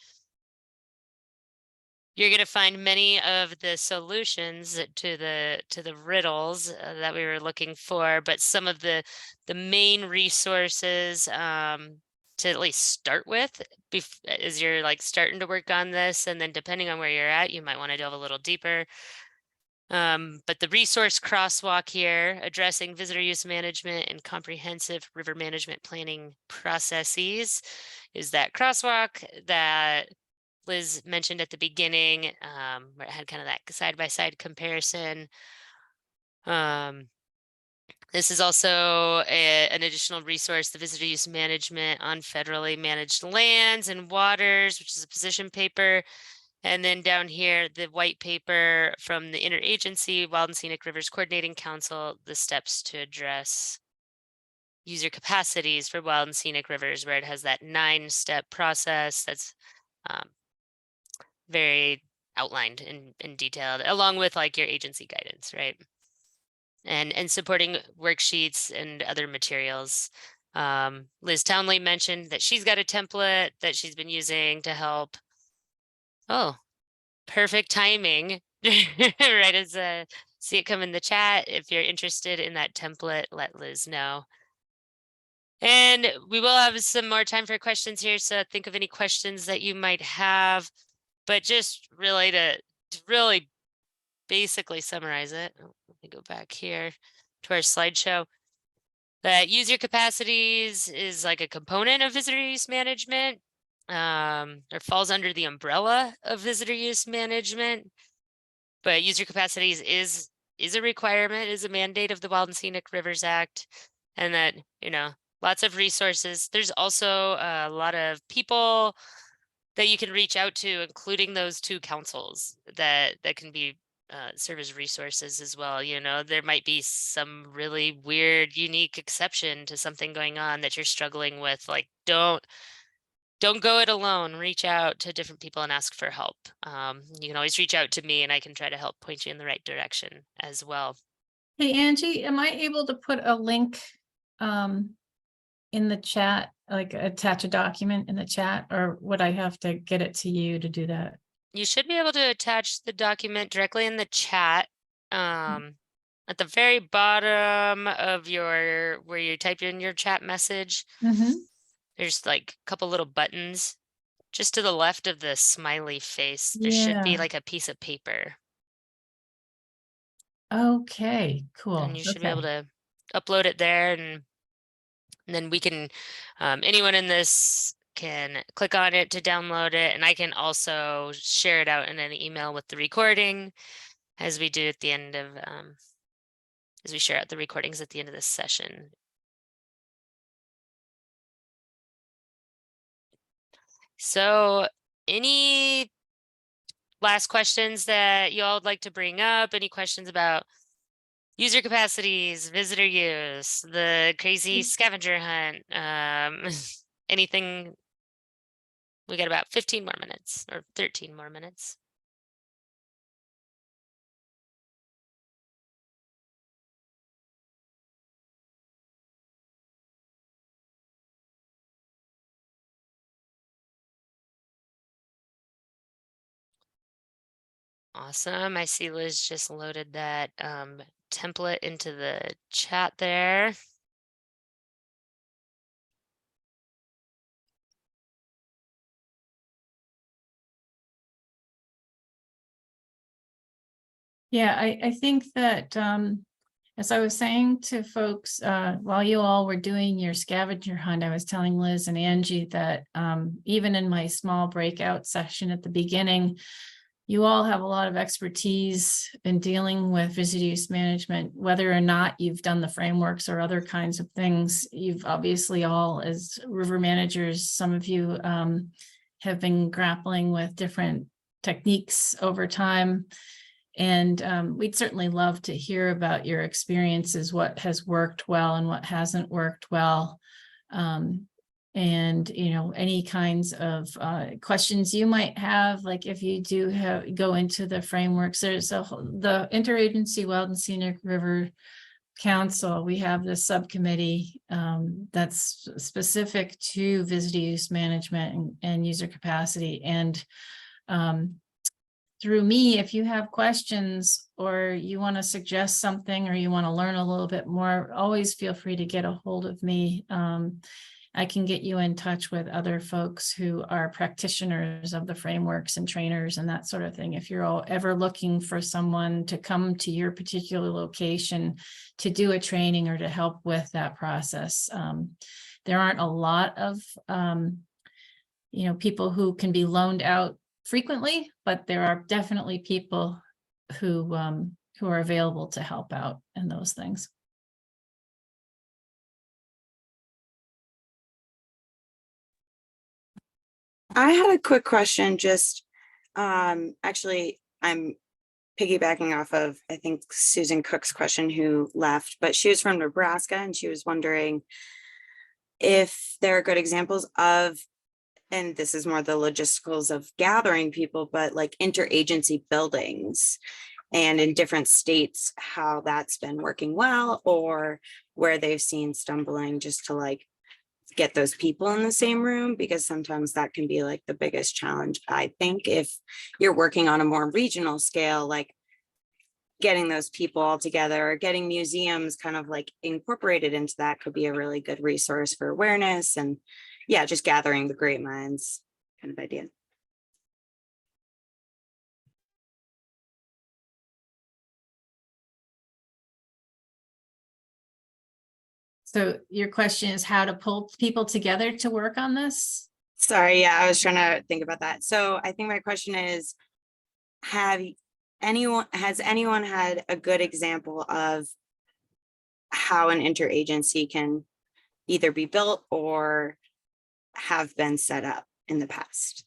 you're going to find many of the solutions to the riddles that we were looking for, but some of the main resources to at least start with as you're like starting to work on this, and then depending on where you're at, you might want to delve a little deeper. But the resource crosswalk here, addressing visitor use management and comprehensive river management planning processes, is that crosswalk that Liz mentioned at the beginning, where it had kind of that side-by-side comparison. This is also an additional resource, the visitor use management on federally managed lands and waters, which is a position paper. And then down here, the white paper from the Interagency Wild and Scenic Rivers Coordinating Council, the steps to address user capacities for wild and scenic rivers, where it has that 9-step process that's very outlined and detailed, along with like your agency guidance, right? And supporting worksheets and other materials. Liz Townley mentioned that she's got a template that she's been using to help. Oh, perfect timing. Right as see it come in the chat. If you're interested in that template, let Liz know. And we will have some more time for questions here. So think of any questions that you might have, but just really to really basically summarize it. Let me go back here to our slideshow. That user capacities is like a component of visitor use management, or falls under the umbrella of visitor use management. But user capacities is a requirement, is a mandate of the Wild and Scenic Rivers Act, and that, you know, lots of resources. There's also a lot of people that you can reach out to, including those 2 councils that can be serve as resources as well. You know, there might be some really weird, unique exception to something going on that you're struggling with. Like, don't go it alone. Reach out to different people and ask for help. You can always reach out to me, and I can try to help point you in the right direction as well. Hey, Angie, am I able to put a link in the chat, like attach a document in the chat, or would I have to get it to you to do that? You should be able to attach the document directly in the chat. At the very bottom of your, where you type in your chat message, there's like a couple little buttons. Just to the left of the smiley face, there should be Yeah. like a piece of paper. Okay, cool. And you should be able to upload it there, and then we can, anyone in this can click on it to download it, and I can also share it out in an email with the recording, as we do at the end of, as we share out the recordings at the end of this session. So any last questions that you all would like to bring up? Any questions about user capacities, visitor use, the crazy scavenger hunt, anything? We got about 15 more minutes, or 13 more minutes. Awesome. I see Liz just loaded that template into the chat there. Yeah, I think that as I was saying to folks, while you all were doing your scavenger hunt, I was telling Liz and Angie that even in my small breakout session at the beginning, you all have a lot of expertise in dealing with visitor use management, whether or not you've done the frameworks or other kinds of things. You've obviously all, as river managers, some of you have been grappling with different techniques over time. And we'd certainly love to hear about your experiences, what has worked well and what hasn't worked well. And, you know, any kinds of questions you might have, like if you do go into the frameworks, there's the Interagency Wild and Scenic River Council. We have this subcommittee that's specific to visitor use management and user capacity. And through me, if you have questions or you want to suggest something or you want to learn a little bit more, always feel free to get a hold of me. I can get you in touch with other folks who are practitioners of the frameworks and trainers and that sort of thing. If you're all ever looking for someone to come to your particular location to do a training or to help with that process, there aren't a lot of people who can be loaned out frequently, but there are definitely people who are available to help out in those things. I had a quick question, just actually I'm piggybacking off of, I think, Susan Cook's question, who left, but she was from Nebraska and she was wondering if there are good examples of, and this is more the logisticals of gathering people, but like interagency buildings and in different states, how that's been working well or where they've seen stumbling just to like get those people in the same room, because sometimes that can be like the biggest challenge. I think if you're working on a more regional scale, like getting those people all together or getting museums kind of like incorporated into that could be a really good resource for awareness and yeah, just gathering the great minds kind of idea. So your question is how to pull people together to work on this? Sorry, yeah, I was trying to think about that. So I think my question is, has anyone had a good example of how an interagency can either be built or have been set up in the past?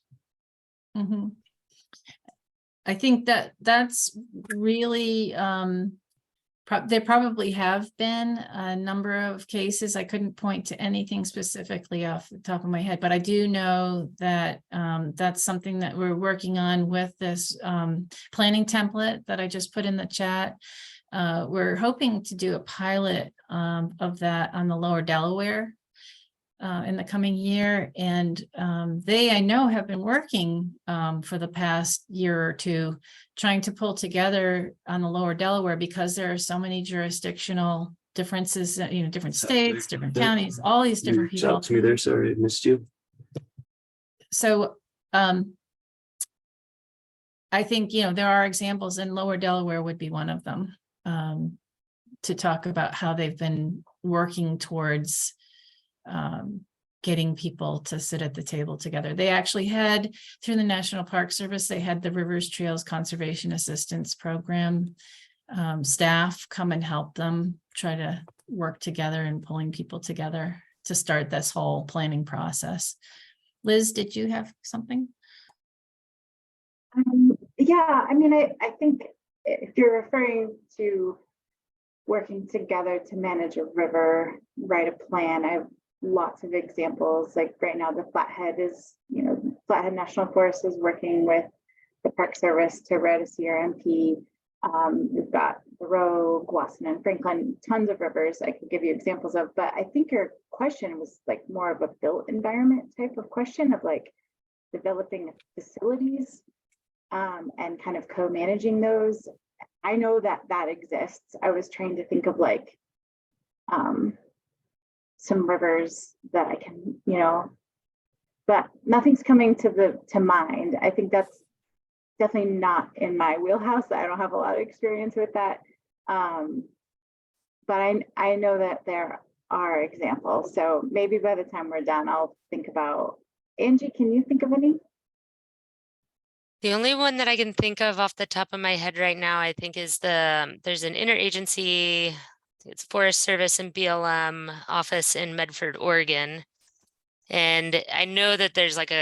Mm-hmm. I think that's really, there probably have been a number of cases. I couldn't point to anything specifically off the top of my head, but I do know that that's something that we're working on with this planning template that I just put in the chat. We're hoping to do a pilot of that on the Lower Delaware in the coming year. And they, I know, have been working for the past year or two, trying to pull together on the Lower Delaware, because there are so many jurisdictional differences, different states, different counties, all these different people. Out to me there, sorry, I missed you. So I think, there are examples, and Lower Delaware would be one of them, to talk about how they've been working towards getting people to sit at the table together. They actually had, through the National Park Service, they had the Rivers Trails Conservation Assistance Program staff come and help them try to work together and pulling people together to start this whole planning process. Liz, did you have something? Yeah, I mean, I think if you're referring to working together to manage a river, write a plan, I have lots of examples. Like right now, the Flathead National Forest is working with the Park Service to write a CRMP. We've got the Rogue, Wasson, and Franklin, tons of rivers I could give you examples of, but I think your question was like more of a built environment type of question of like developing facilities and kind of co-managing those. I know that exists. I was trying to think of like some rivers that I can, but nothing's coming to mind. I think that's definitely not in my wheelhouse. I don't have a lot of experience with that. But I know that there are examples. So maybe by the time we're done, I'll think about, Angie, can you think of any? The only one that I can think of off the top of my head right now, I think, is there's an interagency, it's Forest Service and BLM office in Medford, Oregon. And I know that there's like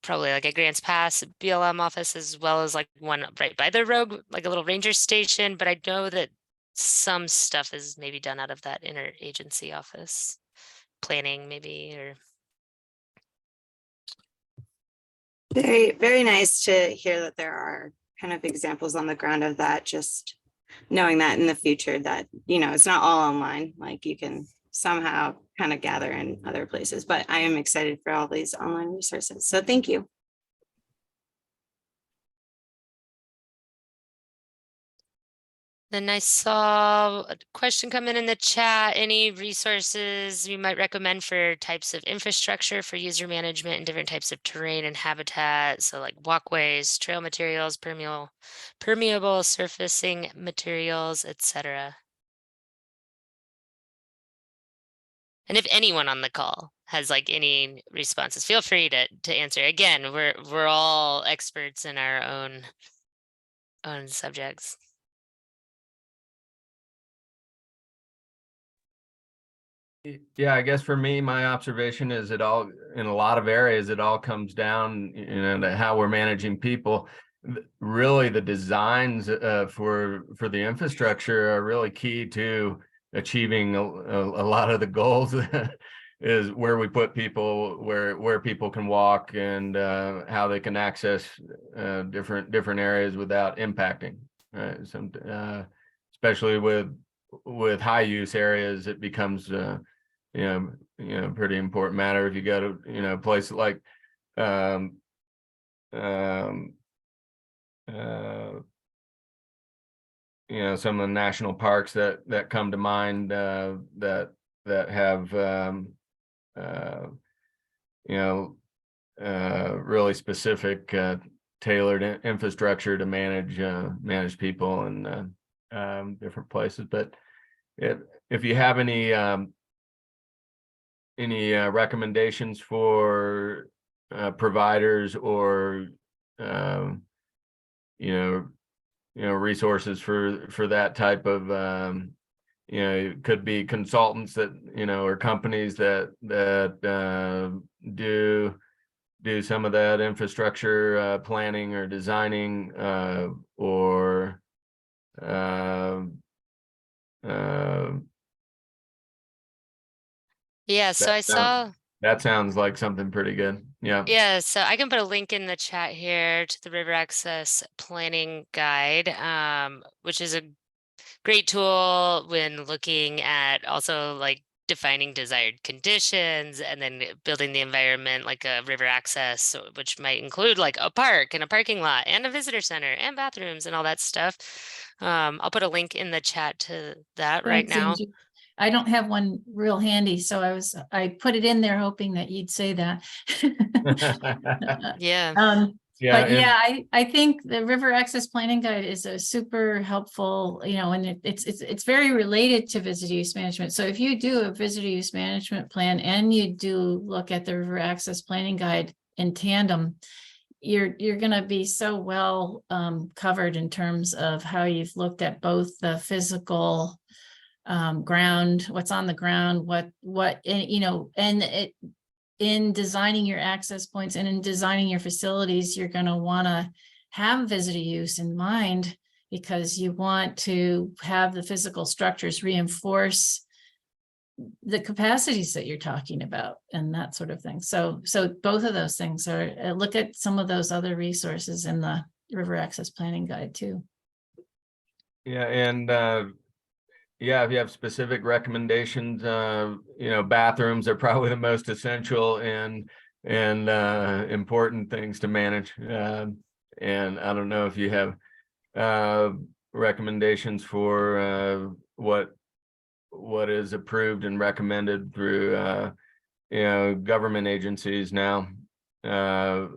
probably like a Grants Pass BLM office, as well as like one right by the Rogue, like a little ranger station. But I know that some stuff is maybe done out of that interagency office, planning maybe, or. Very, very nice to hear that there are kind of examples on the ground of that, just knowing that in the future that, it's not all online, like you can somehow kind of gather in other places, but I am excited for all these online resources. So thank you. Then I saw a question come in the chat. Any resources you might recommend for types of infrastructure for user management and different types of terrain and habitat? So like walkways, trail materials, permeable surfacing materials, etc. And if anyone on the call has like any responses, feel free to answer. Again, we're all experts in our own subjects. Yeah, I guess for me, my observation is it all, in a lot of areas, it all comes down, to how we're managing people. Really, the designs for the infrastructure are really key to achieving a lot of the goals. Is where we put people, where people can walk, and how they can access different areas without impacting. Right, especially with high use areas, it becomes pretty important matter. If you go to places like um, um, some of the national parks that come to mind, that have really specific tailored infrastructure to manage people in different places. But if you have any recommendations for providers, or resources for that type of it could be consultants that or companies that do some of that infrastructure planning or designing, or Yeah, so I saw, that sounds like something pretty good. Yeah. yeah, so I can put a link in the chat here to the River Access Planning Guide, which is a great tool when looking at also like defining desired conditions and then building the environment like a river access, which might include like a park and a parking lot and a visitor center and bathrooms and all that stuff. I'll put a link in the chat to that right Thanks, now. Angie. I don't have one real handy, so I put it in there hoping that you'd say that. Yeah. Yeah, But yeah, I think the River Access Planning Guide is a super helpful, and it's very related to visitor use management. So if you do a visitor use management plan and you do look at the River Access Planning Guide in tandem, you're gonna be so well covered in terms of how you've looked at both the physical ground, what's on the ground, and it in designing your access points and in designing your facilities, you're going to want to have visitor use in mind, because you want to have the physical structures reinforce the capacities that you're talking about and that sort of thing. So both of those things are, look at some of those other resources in the River Access Planning Guide too. Yeah, and yeah, if you have specific recommendations, bathrooms are probably the most essential and important things to manage. And I don't know if you have recommendations for what is approved and recommended through government agencies now. For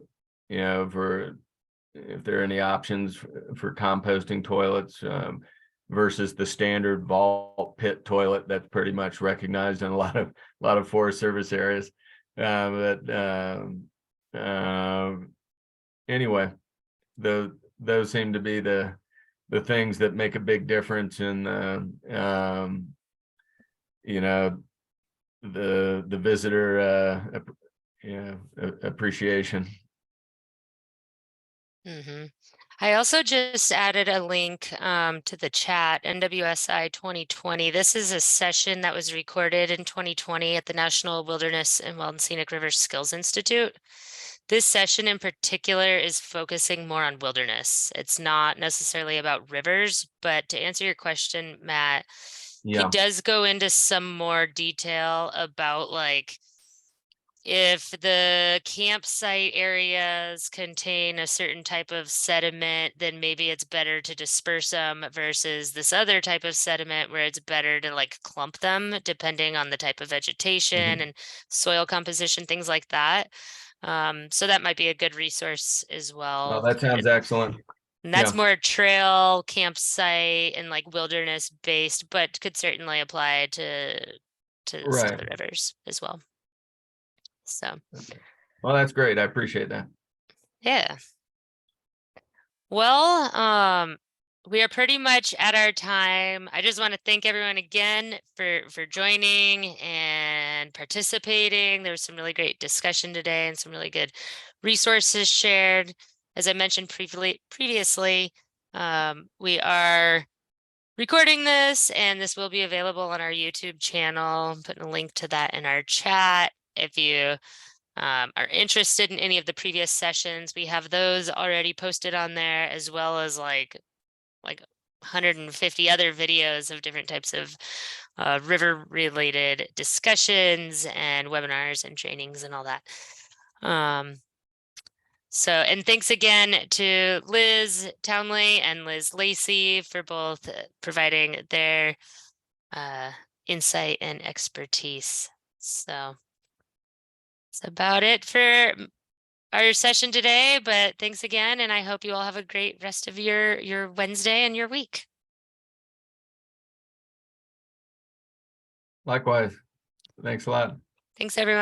if there are any options for composting toilets, versus the standard vault pit toilet that's pretty much recognized in a lot of Forest Service areas. Anyway, those seem to be the things that make a big difference in the visitor appreciation. Mm-hmm. I also just added a link to the chat, NWSI 2020. This is a session that was recorded in 2020 at the National Wilderness and Wild and Scenic Rivers Skills Institute. This session in particular is focusing more on wilderness. It's not necessarily about rivers, but to answer your question, Matt, he does go into some more detail about like, if the campsite areas contain a certain type of sediment, then maybe it's better to disperse them versus this other type of sediment where it's better to like clump them depending on the type of vegetation and soil composition, things like that. So that might be a good resource as well. Well, that sounds excellent. And that's more trail, campsite, and like wilderness based, but could certainly apply to some of the rivers as well. So, well, that's great. I appreciate that. Yeah. Well, we are pretty much at our time. I just want to thank everyone again for joining and participating. There was some really great discussion today and some really good resources shared. As I mentioned previously, we are recording this, and this will be available on our YouTube channel. I'm putting a link to that in our chat. If you are interested in any of the previous sessions, we have those already posted on there, as well as like 150 other videos of different types of river related discussions and webinars and trainings and all that. And thanks again to Liz Townley and Liz Lacy for both providing their insight and expertise. So that's about it for our session today, but thanks again, and I hope you all have a great rest of your Wednesday and your week. Likewise. Thanks a lot. Thanks, everyone.